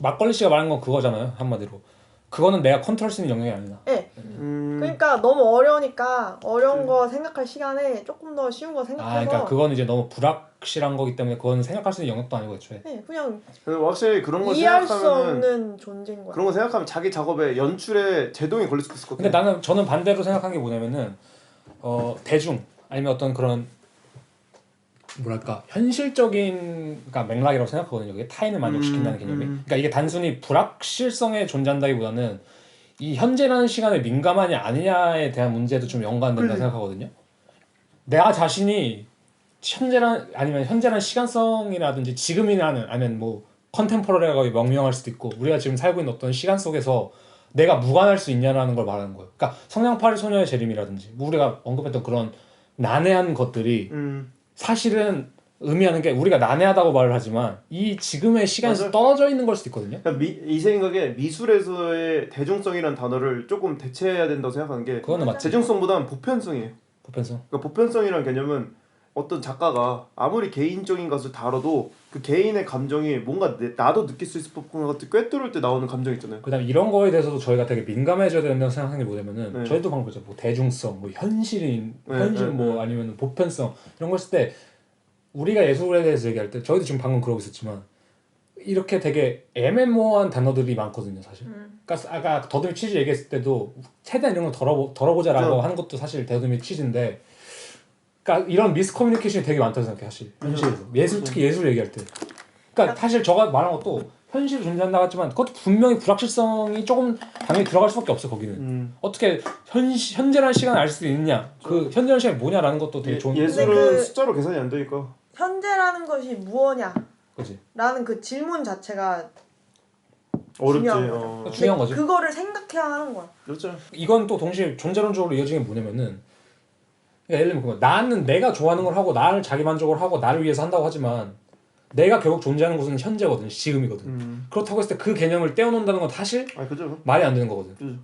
막걸리 씨가 말한 건 그거잖아요. 한마디로. 그거는 내가 컨트롤 수 있는 영역이 아니다. 네. 그러니까 너무 어려우니까 어려운 거 생각할 시간에 조금 더 쉬운 거 생각해서 그러니까 그건 이제 너무 불확실한 거기 때문에 그건 생각할 수 있는 영역도 아니고 애초에. 네, 그냥 확실히 그런 거 이해할 수 생각하면은 없는 존재인 거야. 그런 거 생각하면 자기 작업에 연출에 제동이 걸릴 수도 있을 것 같아요. 근데 저는 반대로 생각한 게 뭐냐면은 대중 아니면 어떤 그런 뭐랄까 현실적인 그러니까 맥락이라고 생각하거든요. 이게 타인을 만족시킨다는 개념이. 그러니까 이게 단순히 불확실성에 존재한다기보다는 이 현재라는 시간에 민감하냐 아니냐에 대한 문제도 좀 연관된다 생각하거든요. 내가 자신이 현재라는 시간성이라든지 지금이라는 아니면 뭐 컨템포러리라고 명명할 수도 있고 우리가 지금 살고 있는 어떤 시간 속에서 내가 무관할 수 있냐라는 걸 말하는 거예요. 그러니까 성냥팔이 소녀의 재림이라든지 뭐 우리가 언급했던 그런 난해한 것들이 사실은 의미하는 게 우리가 난해하다고 말을 하지만 이 지금의 시간에서 떨어져 있는 걸 수도 있거든요. 그러니까 이 생각에 미술에서의 대중성이라는 단어를 조금 대체해야 된다고 생각하는 게 그거는 맞지. 대중성보다는 보편성이에요. 보편성. 그러니까 보편성이라는 개념은 어떤 작가가 아무리 개인적인 것을 다뤄도 그 개인의 감정이 뭔가 나도 느낄 수 있을 법한 것들 꿰뚫을 때 나오는 감정 있잖아요. 그다음에 이런 거에 대해서도 저희가 되게 민감해져야 된다고 생각하는 게 뭐냐면은 저희도 방금 그랬죠. 뭐 대중성, 뭐 현실 뭐 아니면 보편성 이런 거 했을 때 우리가 예술에 대해서 얘기할 때 저희도 지금 방금 그러고 있었지만 이렇게 되게 애매모호한 단어들이 많거든요, 사실. 그러니까 아까 더듬이 취지 얘기했을 때도 최대한 이런 걸 덜어보자라고 하는 것도 사실 더듬이 취지인데, 그러니까 이런 미스커뮤니케이션이 되게 많다고 생각해, 사실. 현실에서. 특히 예술 얘기할 때. 그러니까 사실 저가 말한 것도 현실이 존재한다고 했지만 그것도 분명히 불확실성이 조금 당연히 들어갈 수밖에 없어, 거기는. 어떻게 현재라는 시간을 알 수 있느냐, 그 현재라는 시간이 뭐냐라는 것도 되게 좋은. 예술은 숫자로 계산이 안 되니까. 현재라는 것이 무엇냐? 그치. 라는 그 질문 자체가 어렵지. 중요한 거죠. 중요한 거지. 그거를 생각해야 하는 거야. 그렇죠. 이건 또 동시에 존재론적으로 이어지는 게 뭐냐면은 그러니까 예를 들면 나는 내가 좋아하는 걸 하고 나를 자기 만족을 하고 나를 위해서 한다고 하지만 내가 결국 존재하는 곳은 현재거든, 지금이거든. 그렇다고 했을 때 그 개념을 떼어놓는다는 건 사실 그죠. 말이 안 되는 거거든. 그죠.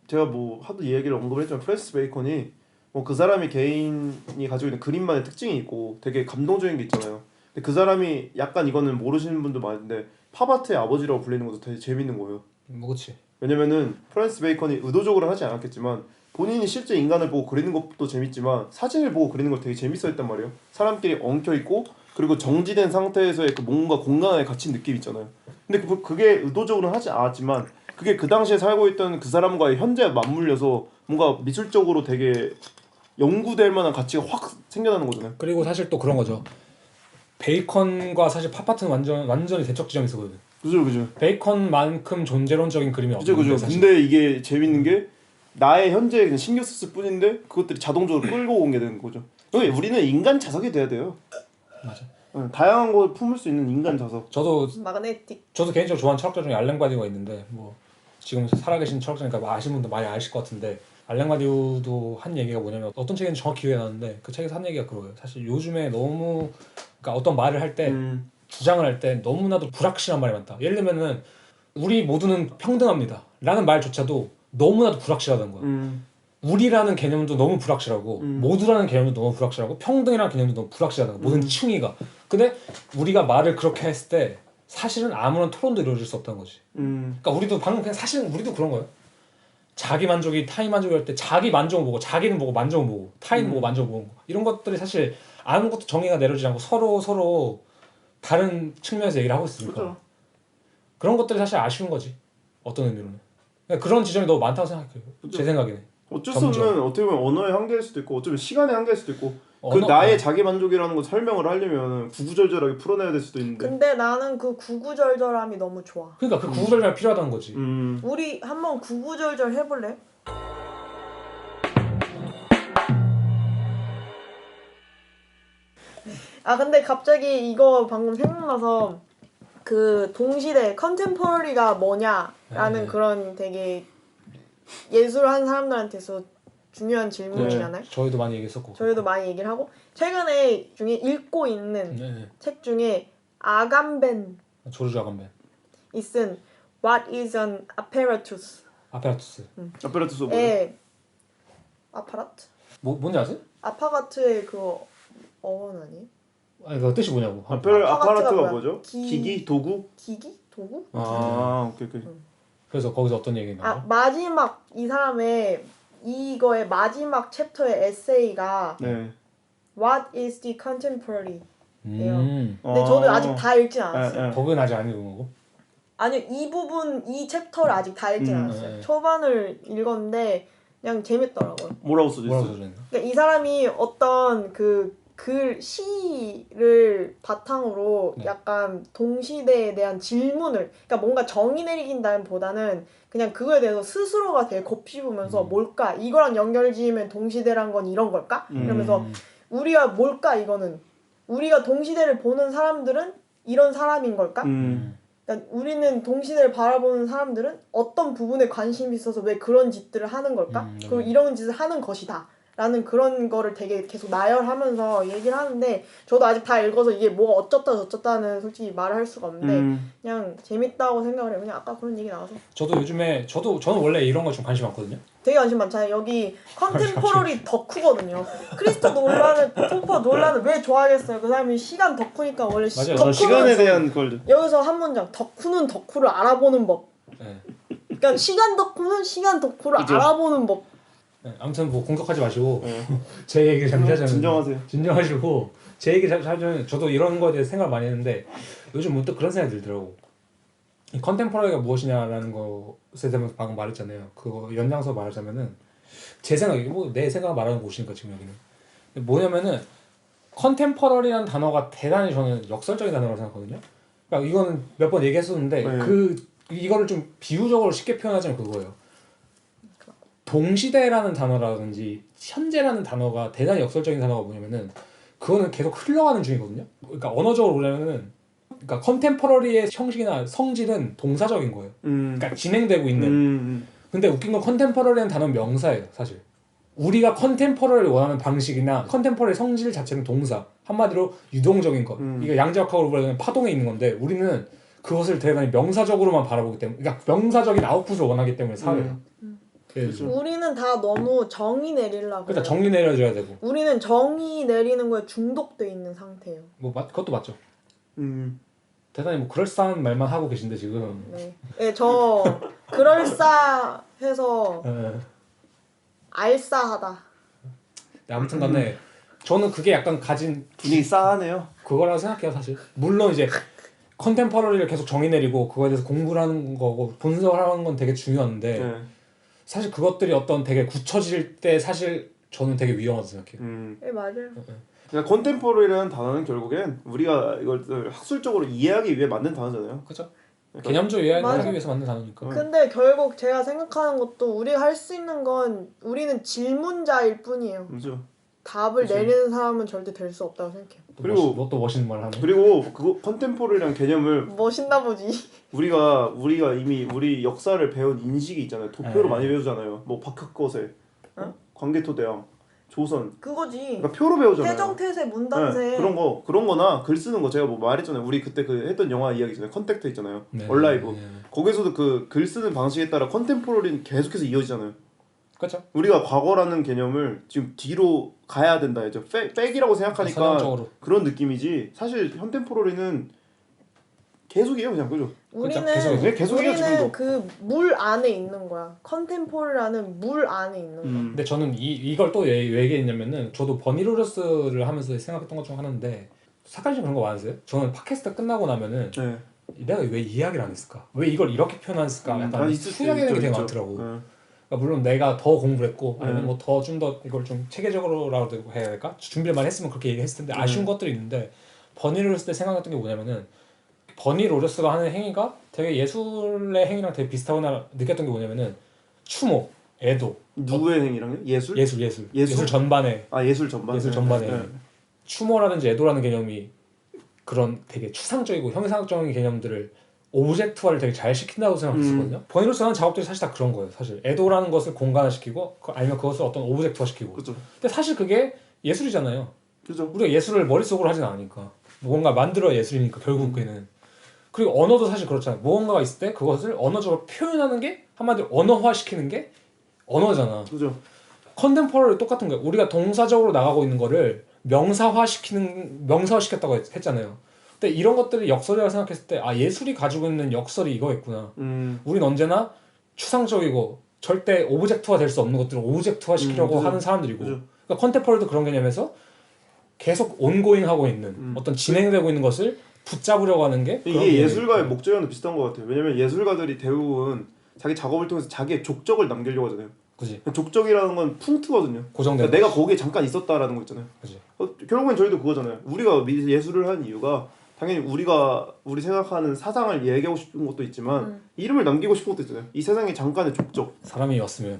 제가 뭐 하도 이 얘기를 언급했지만 프랜시스 베이컨이 뭐 그 사람이 개인이 가지고 있는 그림만의 특징이 있고 되게 감동적인 게 있잖아요. 근데 그 사람이 약간 이거는 모르시는 분도 많은데 팝아트의 아버지라고 불리는 것도 되게 재밌는 거예요. 뭐 그렇지. 왜냐면은 프랜시스 베이컨이 의도적으로 하지 않았겠지만 본인이 실제 인간을 보고 그리는 것도 재밌지만 사진을 보고 그리는 걸 되게 재밌어했단 말이에요. 사람끼리 엉켜 있고 그리고 정지된 상태에서의 그 뭔가 공간에 갇힌 느낌 있잖아요. 근데 그게 의도적으로는 하지 않았지만 그게 그 당시에 살고 있던 그 사람과의 현재에 맞물려서 뭔가 미술적으로 되게 연구될 만한 가치가 확 생겨나는 거잖아요. 그리고 사실 또 그런 거죠. 베이컨과 사실 팝아트는 완전히 대척 지점이 있었거든. 그죠. 베이컨만큼 존재론적인 그림이 그죠. 없는데 사실. 근데 이게 재밌는 게 나의 현재에 그냥 신경 썼을 뿐인데 그것들이 자동적으로 끌고 오게 되는 거죠. 그러니까 우리는 인간 자석이 돼야 돼요. 맞아. 다양한 걸 품을 수 있는 인간 자석. 저도 마그네틱. 개인적으로 좋아하는 철학자 중에 알렌 바디우가 있는데 뭐 지금 살아계신 철학자니까 아시는 분도 많이 아실 것 같은데 알렌 바디우도 한 얘기가 뭐냐면 어떤 책인지 정확히 기억이 나는데 그 책에서 한 얘기가 그거예요. 사실 요즘에 너무 그러니까 어떤 말을 할 때 주장을 할 때 너무나도 불확실한 말이 많다. 예를 들면은 우리 모두는 평등합니다 라는 말조차도 너무나도 불확실하다는 거야. 우리라는 개념도 너무 불확실하고 모두라는 개념도 너무 불확실하고 평등이라는 개념도 너무 불확실하다는 거야. 모든 층위가. 근데 우리가 말을 그렇게 했을 때 사실은 아무런 토론도 이루어질 수 없다는 거지. 그러니까 우리도 방금 그냥 사실은 우리도 그런 거예요. 자기 만족이 타인 만족이 할 때 자기 만족을 보고 자기는 보고 만족을 보고 타인은 보고 만족을 보고 이런 것들이 사실 아무것도 정의가 내려지지 않고 서로 다른 측면에서 얘기를 하고 있으니까 그렇죠. 그런 것들이 사실 아쉬운 거지. 어떤 의미로는. 그러니까 그런 지점이 너무 많다고 생각해요. 그렇죠. 제 생각에는. 어쩔 수 없는 어떻게 보면 언어의 한계일 수도 있고 어쩌면 시간의 한계일 수도 있고 그 언어- 나의 자기 만족이라는 걸 설명을 하려면 구구절절하게 풀어내야 될 수도 있는데 근데 나는 그 구구절절함이 너무 좋아. 그러니까 그 구구절절이 필요하다는 거지. 우리 한번 구구절절 해볼래? 아 근데 갑자기 이거 방금 생각나서 그 동시대 컨템포러리가 뭐냐라는 그런 되게 예술한 사람들한테서 중요한 질문이잖아요. 저희도 많이 얘기했었고. 저희도 많이 얘기를 하고 최근에 중에 읽고 있는 책 중에 아감벤이 조르주 아감벤. 쓴 What is an apparatus? 아파라투스. 아페라투스 뭐예요? 아파라트? 뭔지 아세요? 아파가트의 그 어원 아니에요? 아니 그 뜻이 뭐냐고. 아파라트가 뭐야? 뭐죠? 기기? 도구? 기기? 도구? 오케이. 그래서 거기서 어떤 얘기 나와요? 마지막 이 사람의 이거의 마지막 챕터의 에세이가 네. What is the contemporary? 근데 아. 저도 아직 다 읽진 않았어요. 거기는 아직 안 읽은 거고. 아니요, 이 챕터를 아직 다 읽진 않았어요. 네. 초반을 읽었는데 그냥 재밌더라고요. 뭐라고 써져 있어요? 써있나? 그러니까 이 사람이 어떤 그 시를 바탕으로 약간 동시대에 대한 질문을, 그러니까 뭔가 정의 내리긴다기보다는 그냥 그거에 대해서 스스로가 되게 곱씹으면서 뭘까? 이거랑 연결지으면 동시대란 건 이런 걸까? 이러면서 우리가 뭘까? 이거는 우리가 동시대를 보는 사람들은 이런 사람인 걸까? 그러니까 우리는 동시대를 바라보는 사람들은 어떤 부분에 관심이 있어서 왜 그런 짓들을 하는 걸까? 그리고 이런 짓을 하는 것이다 라는 그런 거를 되게 계속 나열하면서 얘기를 하는데 저도 아직 다 읽어서 이게 뭐가 어쩌다 저쩌다는 솔직히 말을 할 수가 없는데 그냥 재밌다고 생각을 해요. 그냥 아까 그런 얘기 나와서 저도 요즘에 저는 원래 이런 거 좀 관심 많거든요. 되게 관심 많잖아요. 여기 컨템포러리 덕후거든요. 크리스토퍼 놀란을 왜 좋아하겠어요? 그 사람이 시간 덕후니까 원래 맞아요. 시간에 대한 걸 여기서 한 문장 덕후는 덕후를 알아보는 법. 네. 그러니까 시간 덕후는 시간 덕후를 그죠. 알아보는 법. 네, 아무튼 뭐 공격하지 마시고 제 얘기를 잠시 하자면 진정하시고 제 얘기를 잠시 하자면 저도 이런 거에 대해서 생각을 많이 했는데 요즘 문득 그런 생각이 들더라고. 이 컨템포러리가 무엇이냐라는 것에 대해서 방금 말했잖아요. 그거 연장서 말하자면은 제 생각이 뭐 내 생각을 말하는 곳이니까 지금 여기는 뭐냐면은 컨템포러리라는 단어가 대단히 저는 역설적인 단어라고 생각하거든요. 그러니까 이거는 몇 번 얘기했었는데 이거를 좀 비유적으로 쉽게 표현하자면 그거예요. 동시대라는 단어라든지 현재라는 단어가 대단히 역설적인 단어가 뭐냐면은 그거는 계속 흘러가는 중이거든요. 그러니까 언어적으로 보자면은 그러니까 컨템퍼러리의 형식이나 성질은 동사적인 거예요. 그러니까 진행되고 있는. 근데 웃긴 건 컨템퍼러리라는 단어는 명사예요, 사실. 우리가 컨템퍼러리를 원하는 방식이나 컨템퍼러리 성질 자체는 동사. 한마디로 유동적인 것. 이게 양자역학으로 보면 파동에 있는 건데 우리는 그것을 대단히 명사적으로만 바라보기 때문에, 그러니까 명사적인 아웃풋을 원하기 때문에 사회가. 우리는 다 너무 정의 내리려고. 그러니까 정리 내려줘야 되고. 우리는 정의 내리는 거에 중독돼 있는 상태예요. 뭐 그것도 맞죠. 음. 대단히 뭐 그럴싸한 말만 하고 계신데 지금. 네, 네, 저 그럴싸해서 네. 알싸하다. 네, 아무튼간에 저는 그게 약간 가진 분위기 싸하네요. 그거라고 생각해요, 사실. 물론 이제 컨템퍼러리를 계속 정의 내리고 그거에 대해서 공부를 하는 거고 분석을 하는 건 되게 중요한데 네. 사실 그것들이 어떤 되게 굳혀질 때 사실 저는 되게 위험하다고 생각해요. 네, 맞아요. 그러니까 컨템포러리라는 단어는 결국엔 우리가 이걸 학술적으로 이해하기 위해 만든 단어잖아요. 그렇죠. 개념적 이해를 맞아. 하기 위해서 만든 단어니까. 근데 결국 제가 생각하는 것도 우리가 할 수 있는 건 우리는 질문자일 뿐이에요. 그렇죠. 답을 그치. 내리는 사람은 절대 될 수 없다고 생각해요. 그리고 또 멋있는 말 하네. 그리고 그거 컨템포러리라는 개념을 멋있나 보지. 우리가 이미 우리 역사를 배운 인식이 있잖아요. 도표로 네. 많이 배우잖아요. 뭐 박학거세, 광개토대왕, 조선. 그거지. 그러니까 표로 배우잖아요. 태정태세 문단세. 네, 그런 거나 글 쓰는 거 제가 뭐 말했잖아요. 우리 그때 그 했던 영화 이야기 있잖아요. 컨택트 있잖아요. 네. 얼라이브. 네. 거기서도 그 글 쓰는 방식에 따라 컨템포러리는 계속해서 이어지잖아요. 그렇죠. 우리가 과거라는 개념을 지금 뒤로 가야 된다 이제 백이라고 생각하니까 선형적으로. 그런 느낌이지. 사실 현템포러리는 계속이에요, 그냥. 그죠? 우리는 계속이에요, 지금도. 그 물 안에 있는 거야. 컨템포러리라는 물 안에 있는 거야. 근데 저는 이걸 또 왜 얘기했냐면은 저도 버니로저스를 하면서 생각했던 것 중 하나인데 사카님 그런 거 많으세요? 저는 팟캐스트 끝나고 나면은 네. 내가 왜 이야기를 안 했을까? 왜 이걸 이렇게 표현했을까? 약간 난 있을 수 후회되는 게 되게 있죠. 많더라고. 네. 그러니까 물론 내가 더 공부를 했고 아니면 뭐 더 좀 더 이걸 좀 체계적으로라도 해야 될까? 준비를 많이 했으면 그렇게 얘기했을 텐데 아쉬운 것들이 있는데 버니로저스 때 생각했던 게 뭐냐면은 버니로저스가 하는 행위가 되게 예술의 행위랑 되게 비슷하구나 느꼈던 게 뭐냐면은 추모, 애도. 누구의 행위랑요? 예술? 예술 전반에. 예술 전반. 예술 전반에. 네. 추모라든지 애도라는 개념이 그런 되게 추상적이고 형상적인 개념들을 오브젝트화를 되게 잘 시킨다고 생각했었거든요. 버니로스 하는 작업들이 사실 다 그런 거예요. 사실 애도라는 것을 공간화시키고 아니면 그것을 어떤 오브젝트화시키고. 그렇죠. 근데 사실 그게 예술이잖아요. 그죠. 우리가 예술을 머릿속으로 하진 않으니까. 뭔가 만들어야 예술이니까 결국에는. 그리고 언어도 사실 그렇잖아요. 무언가가 있을 때 그것을 언어적으로 표현하는 게 한마디로 언어화시키는 게 언어잖아. 그죠. 컨템퍼러리 똑같은 거예요. 우리가 동사적으로 나가고 있는 거를 명사화시켰다고 했잖아요. 근데 이런 것들이 역설이라고 생각했을 때 예술이 가지고 있는 역설이 이거였구나. 우린 언제나 추상적이고 절대 오브젝트화 될 수 없는 것들을 오브젝트화 시키려고 그죠. 하는 사람들이고. 그죠. 그러니까 컨템퍼러리도 그런 개념에서 계속 온고잉 하고 있는 어떤 진행되고 있는 것을 붙잡으려고 하는 게 이게 예술가의 목적이랑 비슷한 것 같아요. 왜냐면 예술가들이 대부분 자기 작업을 통해서 자기의 족적을 남기려고 하잖아요. 그지. 족적이라는 건 punk트거든요. 고정된. 그러니까 내가 거기에 잠깐 있었다라는 거 있잖아요. 그지. 결국엔 저희도 그거잖아요. 우리가 예술을 한 이유가 당연히 우리 생각하는 사상을 얘기하고 싶은 것도 있지만 이름을 남기고 싶은 것도 있잖아요. 이 세상에 잠깐의 족적. 사람이 왔으면.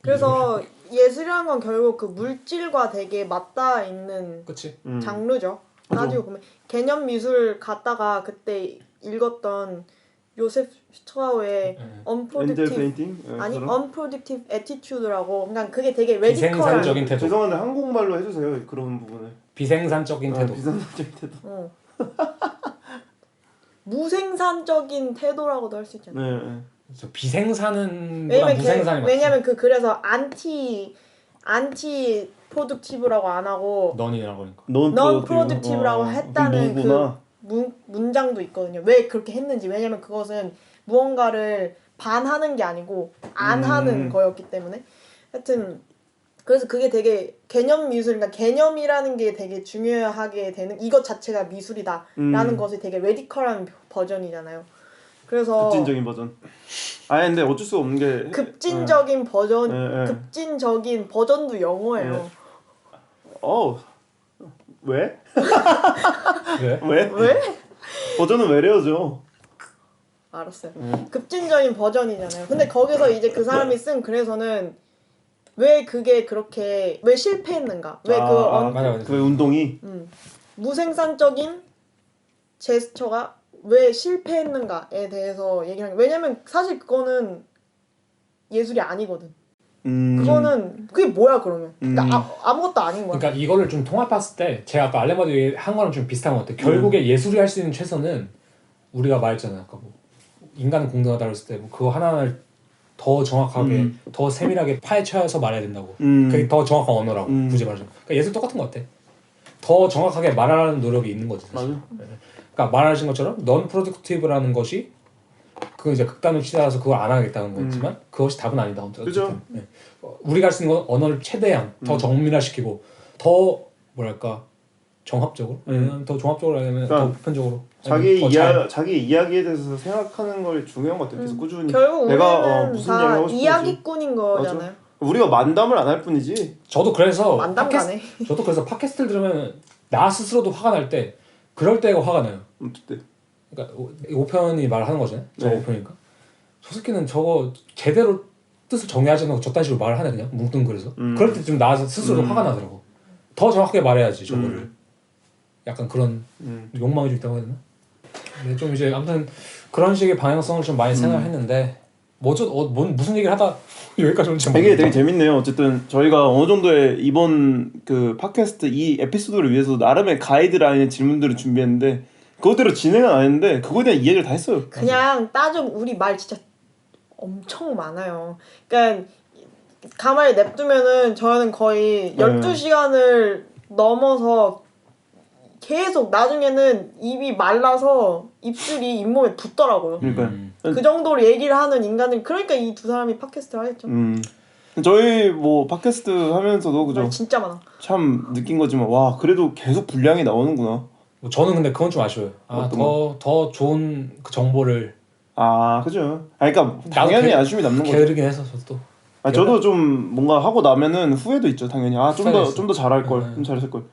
그래서 예술이란 건 결국 그 물질과 되게 맞닿아 있는 그치. 장르죠. 맞아. 따지고 보면 개념 미술 갔다가 그때 읽었던 요셉 슈트라우의 엔젤 unproductive 페인팅? 아니 그런? unproductive attitude라고 그러니까 그게 되게 레디컬한 비생산적인 태도. 죄송한데 한국말로 해주세요. 그런 부분을. 비생산적인 태도. 비생산적인 태도. 무생산적인 태도라고도 할 수 있잖아요. 네. 그래서 비생산은 무생산이 맞지. 왜냐면 그래서 안티 프로덕티브라고 안 하고 넌이라고 그러니까. non productive라고 했다는 누구나. 그 문장도 있거든요. 왜 그렇게 했는지. 왜냐면 그것은 무언가를 반하는 게 아니고 안 하는 거였기 때문에. 하여튼 그래서 그게 되게 개념 미술, 그러니까 개념이라는 게 되게 중요하게 되는 이것 자체가 미술이다라는 것이 되게 레디컬한 버전이잖아요. 그래서 급진적인 버전. 근데 어쩔 수가 없는 게 급진적인 버전, 네. 급진적인 버전도 영어예요. 왜? 왜? 왜? 버전은 왜래요죠? 알았어요. 급진적인 버전이잖아요. 근데 거기서 이제 그 사람이 쓴 글에서는 왜 그게 그렇게 왜 실패했는가? 왜 맞아. 그 운동이 무생산적인 제스처가 왜 실패했는가에 대해서 얘기하는 게 왜냐면 사실 그거는 예술이 아니거든. 그거는 그게 뭐야 그러면? 그러니까 아무것도 아닌 거야. 그러니까 이거를 좀 통합했을 때 제가 아까 알레마드 한 거랑 좀 비슷한 것 같아. 결국에 예술이 할 수 있는 최선은 우리가 말했잖아요. 아까 뭐 인간은 공정하다 그랬을 때 뭐 그거 하나를 더 정확하게 더 세밀하게 파헤쳐서 말해야 된다고. 그게 더 정확한 언어라고 굳이 말하자면. 그러니까 예술 똑같은 것 같아. 더 정확하게 말하는 노력이 있는 거지. 사실. 맞아. 그러니까 말하신 것처럼 non productive라는 것이 그 이제 극단으로 치달아서 그걸 안 하겠다는 거지만 그것이 답은 아니다. 그죠. 네. 우리가 할 수 있는 건 언어를 최대한 더 정밀화시키고 더 뭐랄까 정합적으로 더 종합적으로 아니면 그러니까 더 보편적으로 자기 이야기에 대해서 생각하는 걸 중요한 것 같아. 계속 꾸준히 결국 내가 우리는 무슨 다 이야기 하고 싶은지 이야기꾼인 거잖아요. 우리가 만담을 안 할 뿐이지. 저도 그래서 만담가네. 저도 그래서 팟캐스트를 들으면 나 스스로도 화가 날 때 그럴 때가 화가 나요. 그때 그러니까 5편이 말하는 거잖아요. 저 네. 5편이니까 저 새끼는 저거 제대로 뜻을 정리하지 않고 저딴 식으로 말을 하네 그냥 뭉뚱그려서 그럴 때 좀 나 스스로 화가 나더라고. 더 정확하게 말해야지 저거를. 약간 그런 욕망이 좀 있다고 해야 되나? 근데 좀 이제 아무튼 그런 식의 방향성을 좀 많이 생각했는데 무슨 얘기를 하다 여기까지 온지 이게 되게 재밌네요. 어쨌든 저희가 어느 정도의 이번 그 팟캐스트 이 에피소드를 위해서 나름의 가이드라인의 질문들을 준비했는데 그것대로 진행은 안 했는데 그거에 대한 이야기를 다 했어요. 그냥 따지면 우리 말 진짜 엄청 많아요. 그러니까 가만히 냅두면은 저는 거의 12시간을 넘어서 계속 나중에는 입이 말라서 입술이 잇몸에 붙더라고요. 그러니까 그 정도로 얘기를 하는 인간들 그러니까 이 두 사람이 팟캐스트를 하겠죠. 저희 뭐 팟캐스트 하면서도 그죠. 말 진짜 많아. 참 느낀 거지만 와 그래도 계속 분량이 나오는구나. 저는 근데 그건 좀 아쉬워요. 더 좋은 그 정보를 그죠. 그러니까 당연히 아쉬움이 남는 거죠. 게으르긴 해서 저도. 저도 좀 뭔가 하고 나면은 후회도 있죠. 당연히 좀 더 잘할 걸, 좀 잘했을 걸.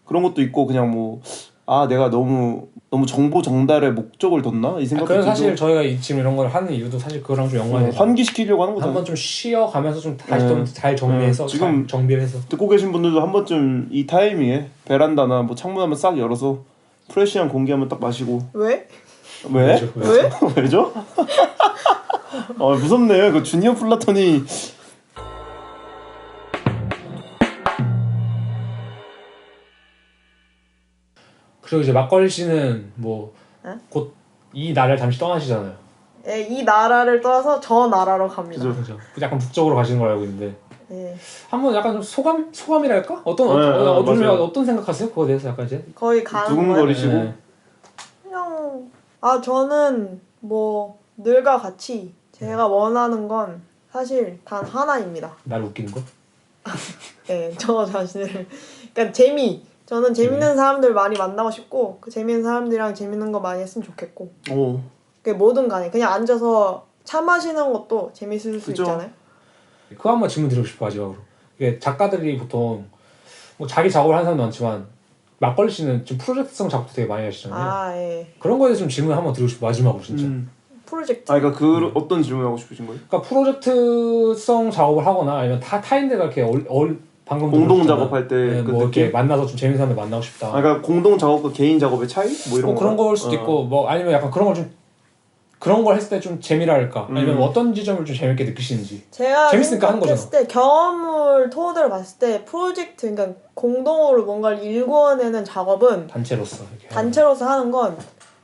그런 것도 있고 그냥 뭐 내가 너무 정보 전달에 목적을 뒀나 이 생각도 그래서 들고. 사실 저희가 지금 이런 걸 하는 이유도 사실 그거랑 좀 연관이 돼요. 환기시키려고 하는 거잖아요. 한번 좀 쉬어가면서 좀 다시 좀 잘 정리해서 지금 잘 정비를 해서 듣고 계신 분들도 한 번쯤 이 타이밍에 베란다나 뭐 창문 한번 싹 열어서 프레시한 공기 한번 딱 마시고. 왜? 왜? 왜? 왜죠? 무섭네. 그 주니어 플라톤이 그리고 이제 막걸리 씨는 뭐 곧 이 나라를 잠시 떠나시잖아요. 예, 이 나라를 떠나서 저 나라로 갑니다. 그죠. 약간 북쪽으로 가시는 걸 알고 있는데 예. 한번 약간 좀 소감이랄까? 어떤 생각하세요? 그거에 대해서 약간 이제 거의 가는 거예요. 두근거리시고. 네. 그냥 저는 뭐 늘과 같이 제가 원하는 건 사실 단 하나입니다. 날 웃기는 거? 예, 저 자신을 그러니까 저는 재밌는 사람들 많이 만나고 싶고 그 재밌는 사람들이랑 재밌는 거 많이 했으면 좋겠고. 그게 뭐든 간에 그냥 앉아서 차 마시는 것도 재밌을 수 있잖아요. 그거 한번 질문 드리고 싶어 마지막으로. 이게 작가들이 보통 뭐 자기 작업을 하는 사람도 많지만 막걸리 씨는 좀 프로젝트성 작업도 되게 많이 하시잖아요. 예. 그런 거에 대해서 좀 질문 한번 드리고 싶어 마지막으로 진짜. 프로젝트. 그러니까 어떤 질문하고 싶으신 거예요? 그러니까 프로젝트성 작업을 하거나 아니면 타인들과 이렇게 방금 공동 작업할 때 그 뭐 이렇게 느낌? 만나서 좀 재밌는 사람들 만나고 싶다. 그러니까 공동 작업과 개인 작업의 차이? 뭐 이런 거. 그런 걸 수도 있고 뭐 아니면 약간 그런 걸 했을 때 좀 재미랄까 아니면 어떤 지점을 좀 재밌게 느끼시는지. 제가 재밌으니까 하는 생각했을 때 경험을 토대로 봤을 때 프로젝트 그러니까 공동으로 뭔가를 일궈내는 작업은 단체로서 이렇게 단체로서 하는 건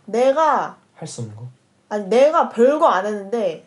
내가 할 수 없는 거. 내가 별거 안 했는데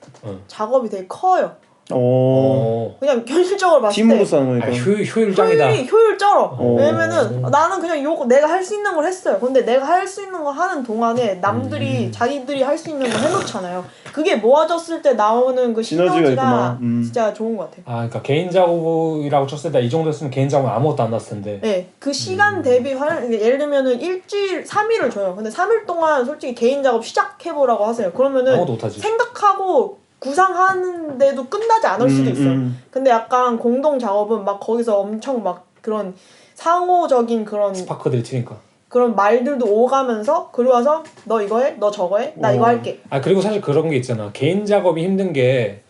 작업이 되게 커요. 그냥 현실적으로 봤을 때 팀으로서 하는 거니까. 효율 짱이다. 효율 쩔어. 왜냐면은 나는 그냥 내가 할 수 있는 걸 했어요. 근데 내가 할 수 있는 거 하는 동안에 남들이 자기들이 할 수 있는 거 해놓잖아요. 그게 모아졌을 때 나오는 그 시너지가 진짜 좋은 것 같아요. 그러니까 개인 작업이라고 쳤을 때 이 정도 했으면 개인 작업은 아무것도 안 났을 텐데. 네, 그 시간 대비 예를 들면은 일주일 3일을 줘요. 근데 3일 동안 솔직히 개인 작업 시작해보라고 하세요. 그러면은 아무것도 못하지. 생각하고 구상하는데도 끝나지 않을 수도 있어요. 근데 약간 공동 작업은 막 거기서 엄청 막 그런 상호적인 그런 스파크들이 튀니까. 그런 말들도 오가면서 그러고 와서 너 이거 해? 너 저거 해? 나 이거 할게. 그리고 사실 그런 게 있잖아. 개인 작업이 힘든 게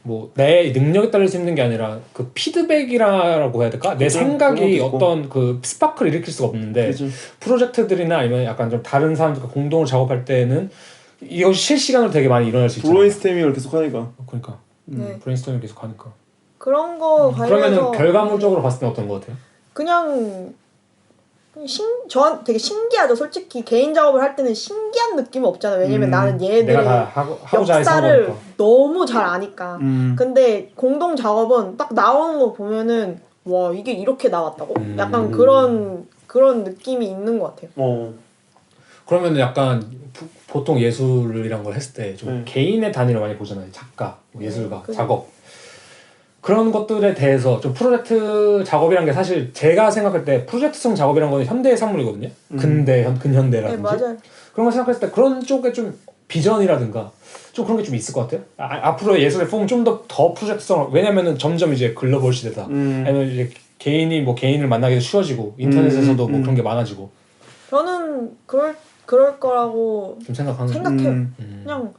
뭐 내 능력에 따라서 힘든 게 아니라 그 피드백이라고 해야 될까? 내 그죠. 생각이 그런 것도 있고. 어떤 그 스파크를 일으킬 수가 없는데 그죠. 프로젝트들이나 아니면 약간 좀 다른 사람들과 공동으로 작업할 때는 이것이 실시간으로 되게 많이 일어날 수 있잖아. 브레인스토밍을 계속 하니까. 그러니까 네. 브레인스토밍 계속 하니까. 그런 거 관련해서 그러면은 결과물적으로 봤을 때 어떤 거 같아요? 그냥 저한 되게 신기하죠. 솔직히 개인 작업을 할 때는 신기한 느낌은 없잖아요. 왜냐면 나는 내가 얘네들의 다 하고 자해서 한 역사를 거니까. 너무 잘 아니까. 근데 공동 작업은 딱 나오는 거 보면은 와 이게 이렇게 나왔다고? 약간 그런 느낌이 있는 것 같아요. 그러면 약간 보통 예술이란 걸 했을 때 좀 네. 개인의 단위로 많이 보잖아요. 작가, 뭐 예술가, 그죠. 작업. 그런 것들에 대해서 좀 프로젝트 작업이란 게 사실 제가 생각할 때 프로젝트성 작업이란 거는 현대의 산물이거든요. 근현대라든지. 네, 맞아요. 그런 거 생각했을 때 그런 쪽에 좀 비전이라든가 좀 그런 게 좀 있을 것 같아요. 앞으로 예술의 폼은 좀 더 프로젝트성, 왜냐면은 점점 이제 글로벌 시대다. 아니면 이제 개인이 뭐 개인을 만나기도 쉬워지고 인터넷에서도 뭐 그런 게 많아지고. 저는 그럴 거라고 좀 생각해요. 그냥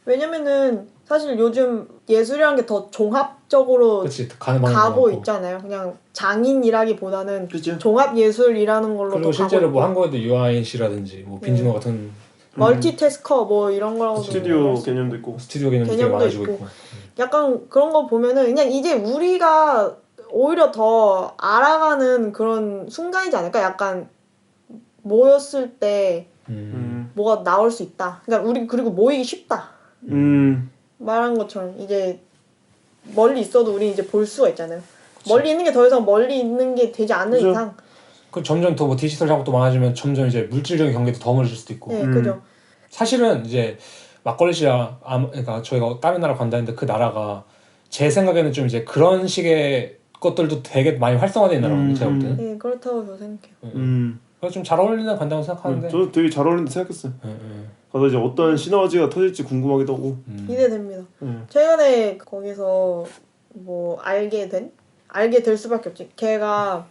왜냐면은 사실 요즘 예술이라는 게 더 종합적으로 그치, 가는 방향이 가고 많고. 있잖아요. 그냥 장인이라기보다는 그죠. 종합 예술이라는 걸로 그리고 더 실제로 가고 뭐 있고. 한국에도 유아인 씨라든지 뭐 빈지노 같은 멀티태스커 뭐 이런 거라고 스튜디오 개념도 있고. 스튜디오 개념도 되게 개념도 많아지고 있고. 있고. 약간 그런 거 보면은 그냥 이제 우리가 오히려 더 알아가는 그런 순간이지 않을까? 약간 모였을 때 뭐가 나올 수 있다. 그러니까 우리 그리고 모이기 쉽다. 말한 것처럼 이제 멀리 있어도 우리 이제 볼 수가 있잖아요. 멀리 있는 게 더 이상 멀리 있는 게 되지 않는 그죠. 이상. 그 점점 더 뭐 디지털 작업도 많아지면 점점 이제 물질적인 경계도 더 멀어질 수도 있고. 네, 그죠. 사실은 이제 막걸리 씨가 그러니까 저희가 다른 나라 간다 했는데 그 나라가 제 생각에는 좀 이제 그런 식의 것들도 되게 많이 활성화된 나라거든요. 제가 볼 때는. 네, 그렇다고 저 생각해요. 그래서 좀 잘 어울리는 간다고 생각하는데. 저도 되게 잘 어울린다 생각했어요. 예. 가서 이제 어떤 시너지가 터질지 궁금하기도 하고. 기대됩니다. 최근에 거기서 뭐 알게 될 수밖에 없지. 걔가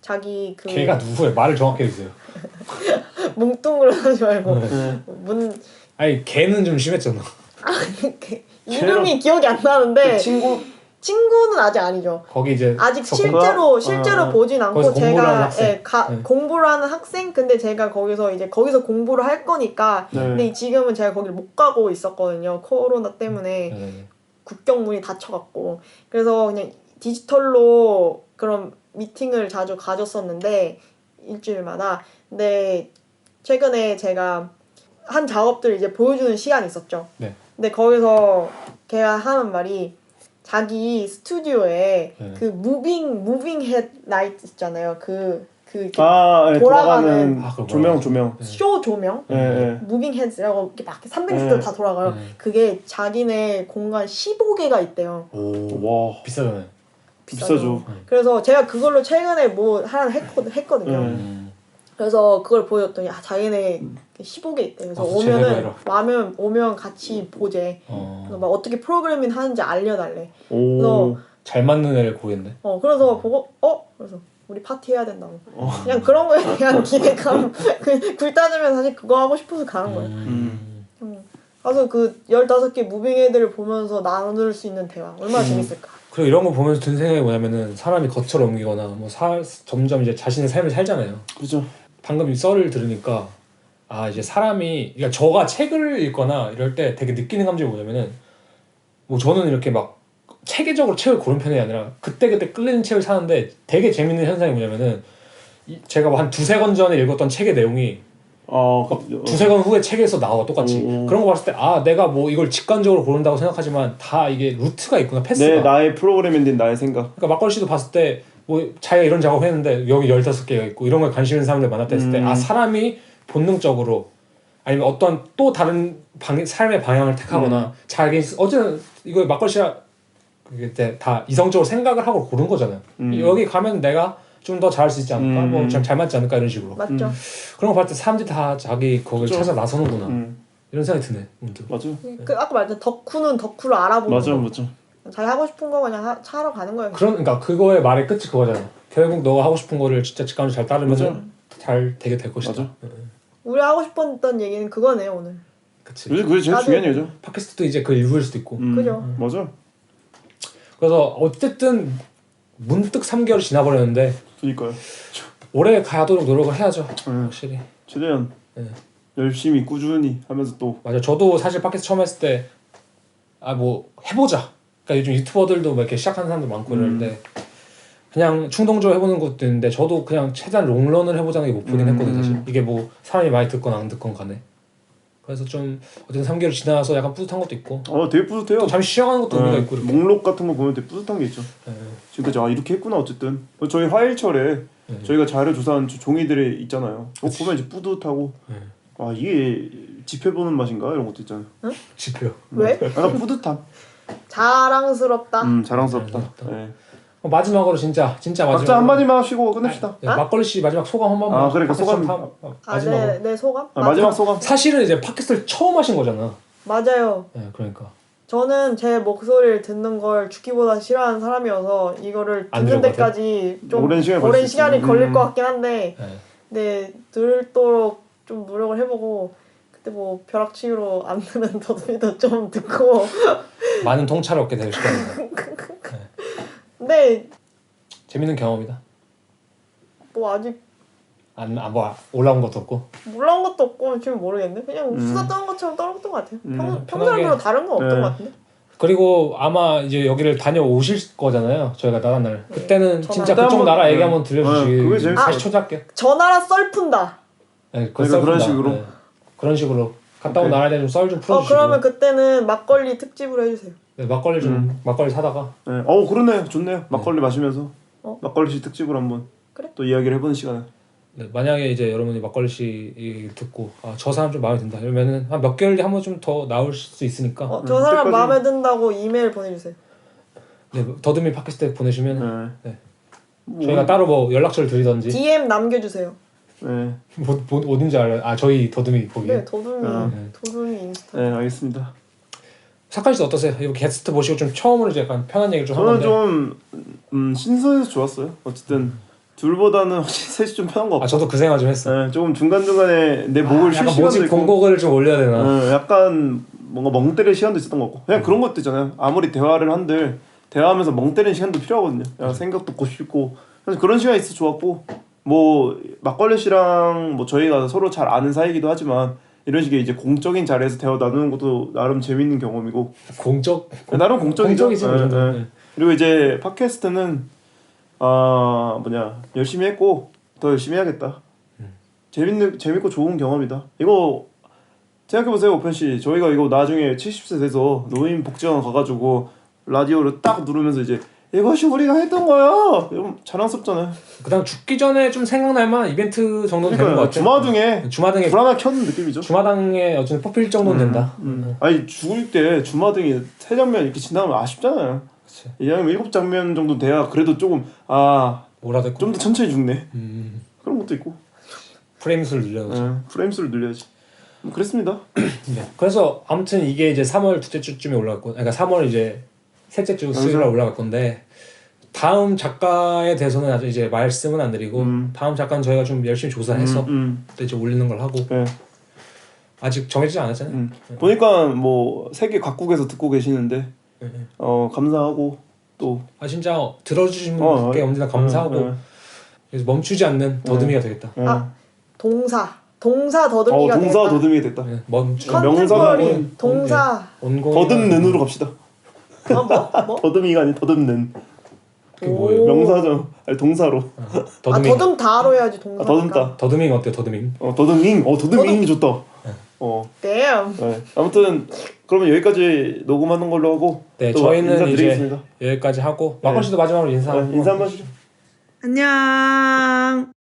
자기 그 걔가 누구예요? 말을 정확히 해주세요. 뭉뚱그려 하지 말고 아니 걔는 좀 심했잖아. 이름이 기억이 안 나는데 친구는 아직 아니죠. 거기 이제 아직 실제로 보진 않고 거기서 공부를 하는 제가 학생. 공부를 하는 학생. 근데 제가 거기서 공부를 할 거니까 근데 지금은 제가 거기를 못 가고 있었거든요. 코로나 때문에 국경문이 닫혀갖고. 그래서 그냥 디지털로 그런 미팅을 자주 가졌었는데 일주일마다. 근데 최근에 제가 한 작업들 이제 보여주는 시간이 있었죠. 네. 근데 거기서 걔가 하는 말이 자기 스튜디오에 그 무빙 헤드 라이트 있잖아요. 그 돌아가는 조명. 쇼 조명. 무빙 헤드라고 이렇게 막 360도 다 돌아가요. 그게 자기네 공간 15개가 있대요. 와 비싸잖아요. 비싸죠. 그래서 제가 그걸로 최근에 뭐 하나 했거든요. 그래서 그걸 보여줬더니 자기네 15개 있대. 그래서 오면 같이 보재. 그래서 막 어떻게 프로그래밍 하는지 알려달래. 그래서 잘 맞는 애를 고르겠네. 그래서 보고 그래서 우리 파티 해야 된다고. 그냥 그런 거에 대한 기대감. 굴 따지면 사실 그거 하고 싶어서 가는 거예요. 가서 그 15개 무빙 애들을 보면서 나눌 수 있는 대화 얼마나 재밌을까. 그리고 이런 거 보면서 든 생각이 뭐냐면은 사람이 거처를 옮기거나 뭐 점점 이제 자신의 삶을 살잖아요. 그렇죠. 방금 이 썰을 들으니까 이제 사람이 그러니까 저가 책을 읽거나 이럴 때 되게 느끼는 감정이 뭐냐면은 뭐 저는 이렇게 막 체계적으로 책을 고른 편이 아니라 그때그때 끌리는 책을 사는데 되게 재밌는 현상이 뭐냐면은 제가 뭐 한 두세 권 전에 읽었던 책의 내용이 두세 권 후에 책에서 나와 똑같이. 그런 거 봤을 때 내가 뭐 이걸 직관적으로 고른다고 생각하지만 다 이게 루트가 있구나, 패스가. 나의 프로그래밍된 나의 생각. 그러니까 막걸리 씨도 봤을 때 뭐 자기가 이런 작업 했는데 여기 15개가 있고 이런 거에 관심 있는 사람들 만났다 했을 때 사람이 본능적으로 아니면 어떤 또 다른 삶의 방향을 택하거나 자기 어쨌든 이거 막걸리 씨가 그때 다 이성적으로 생각을 하고 고른 거잖아요. 여기 가면 내가 좀 더 잘할 수 있지 않을까? 뭐 좀 잘 맞지 않을까? 이런 식으로. 맞죠. 그런 거 봤을 때 사람들이 다 자기 거기를 찾아 나서는구나. 이런 생각이 드네. 맞아. 아까 말했던 덕후는 덕후를 알아보는 거. 맞아. 자기 하고 싶은 거 그냥 하러 가는 거예요. 그러니까 그거의 말의 끝이 그거잖아. 결국 너가 하고 싶은 거를 진짜 직감으로 잘 따르면 잘 되게 될 것이다. 맞아. 우리 하고 싶었던 얘기는 그거네요 오늘. 그치. 그게 제일 중요한 얘기죠. 팟캐스트도 이제 그 일부일 수도 있고. 그죠. 맞아. 그래서 어쨌든 문득 3개월이 지나버렸는데 그니까요. 올해 가도록 노력을 해야죠. 확실히. 최대한 네. 열심히 꾸준히 하면서 또 맞아. 저도 사실 팟캐스트 처음 했을 때 아 뭐 해보자. 그러니까 요즘 유튜버들도 막 이렇게 시작하는 사람들 많고 이러는데 그냥 충동적으로 해보는 것도 있는데 저도 그냥 최대한 롱런을 해보자는 게 목표긴 했거든요. 사실 이게 뭐 사람이 많이 듣건 안 듣건 간에. 그래서 좀 어쨌든 3개월 지나서 약간 뿌듯한 것도 있고 되게 뿌듯해요. 또 잠시 쉬어가는 것도 의미가 있고 이렇게. 목록 같은 거 보면 되게 뿌듯한 게 있죠. 지금까지 이렇게 했구나 어쨌든. 저희 화일철에 저희가 자료 조사한 종이들이 있잖아요. 보면 이제 뿌듯하고 이게 집회 보는 맛인가 이런 것도 있잖아요. 응? 지표. 왜? 약간 뿌듯함. 자랑스럽다. 자랑스럽다. 네. 마지막으로 진짜 마지막으로 각자 한마디만 하시고 끝냅시다. 막걸리 씨 마지막 소감 한 번만. 그러니까 소감. 마지막으로. 내 소감? 마지막 소감. 사실은 이제 팟캐스트를 처음 하신 거잖아. 맞아요. 네, 그러니까. 저는 제 목소리를 듣는 걸 죽기보다 싫어하는 사람이어서 이거를 안 듣는 들을 것 데까지 좀 오랜 시간이 걸릴 것 같긴 한데 네. 들도록 좀 노력을 해보고 그때 뭐 벼락치기로 안 듣는 더듬이도 좀 듣고 많은 통찰을 얻게 될 시간이다. 근데 재밌는 경험이다. 뭐 아직 뭐 올라온 것도 없고. 몰라온 것도 없고 지금 모르겠네. 그냥 수다 떠는 것처럼 떨었던 것 같아요. 평소랑 별로 다른 건 없던 것 같은데. 그리고 아마 이제 여기를 다녀오실 거잖아요. 저희가 나간 날. 그때는 전화. 진짜 그쪽 나라 얘기 한번 그게 들려주시기 재밌어요. 다시 초대할게요. 저 나라 썰 푼다. 네, 그러니까 그런 식으로. 그런 식으로 갔다 온 오케이. 나라에 대해 좀 썰 좀 풀어주시고. 그러면 그때는 막걸리 특집으로 해주세요. 네, 막걸리 막걸리 사다가. 네. 그러네. 좋네요. 막걸리 마시면서 막걸리 씨 특집으로 한번 그래? 또 이야기를 해보는 시간을. 네, 만약에 이제 여러분이 막걸리 씨 얘기 듣고 저 사람 좀 마음에 든다 이러면은 한 몇 개월 뒤에 한 번 좀 더 나올 수 있으니까. 저 사람 그때까지- 마음에 든다고 이메일 보내주세요. 네, 더듬이 팟캐스트 보내시면 네. 저희가 따로 뭐 연락처를 드리던지. DM 남겨주세요. 네. 어딘지 알아요? 저희 더듬이 거기. 네, 도둠이 네. 도둠이 인스타. 네, 알겠습니다. 사카리 씨 어떠세요? 이거 게스트 보시고 좀 처음으로 이제 약간 편한 얘기를 좀 저는 하는데. 좀 신선해서 좋았어요. 어쨌든 둘보다는 확실히 셋이 좀 편한 것 같고. 저도 그 생각 좀 했어. 네, 조금 중간중간에 내 목을 쉴 약간 시간도 모집 있고. 공고글을 좀 올려야 되나? 약간 뭔가 멍 때릴 시간도 있었던 것 같고. 그냥 그런 것도 있잖아요. 아무리 대화를 한들 대화하면서 멍 때리는 시간도 필요하거든요. 그냥 생각도 고싶고. 그래서 그런 시간이 있어서 좋았고. 뭐 막걸리 씨랑 뭐 저희가 서로 잘 아는 사이이기도 하지만 이런 식의 이제 공적인 자리에서 대화 나누는 것도 나름 재밌는 경험이고. 나름 공적이죠. 공적이지 그 정도. 네. 그리고 이제 팟캐스트는 열심히 했고 더 열심히 해야겠다. 재밌고 좋은 경험이다. 이거 생각해보세요, 오펜 씨. 저희가 이거 나중에 70세 돼서 노인 복지관 가가지고 라디오를 딱 누르면서 이제 이것이 우리가 했던 거야. 이러면 자랑스럽잖아요. 그다음 죽기 전에 좀 생각날 만한 이벤트 정도는 되는 것 같아요. 주마등에 불 하나 켜는 느낌이죠. 주마등에 어쨌든 뽑힐 정도는 된다. 아니 죽을 때 주마등이 3장면 이렇게 지나가면 아쉽잖아요. 그치. 이 장면 7장면 정도 돼야 그래도 조금 뭐라도 좀 더 천천히 죽네. 그런 것도 있고. 프레임 수를 늘려야죠. 프레임 수를 늘려야지. 그랬습니다. 네. 그래서 아무튼 이게 이제 3월 둘째 주쯤에 올라갔고, 그러니까 3월 이제 셋째 주 수요일에 올라갈 건데 다음 작가에 대해서는 아직 이제 말씀은 안 드리고 다음 작가는 저희가 좀 열심히 조사해서 그때 이제 올리는 걸 하고 아직 정해지지 않았잖아요. 보니까 뭐 세계 각국에서 듣고 계시는데 감사하고 또 진짜 들어주신 분께 언제나 감사하고 그래서 멈추지 않는 더듬이가 되겠다. 동사 더듬이가 되겠다. 동사 더듬이가 됐다. 컨템퍼리 동사 더듬는으로 갑시다. 뭐? 더듬이가 아닌 더듬는. 그게 뭐예요? 명사죠. 아니 동사로. 더듬다로 해야지 동사. 더듬다. 더듬잉 어때요? 더듬잉. 더듬잉 좋다. damn. 네. 아무튼 그러면 여기까지 녹음하는 걸로 하고 네, 또 저희는 인사드리겠습니다. 이제 여기까지 하고 막걸리 씨도 마지막으로 인사 인사 한번 하시죠. 안녕.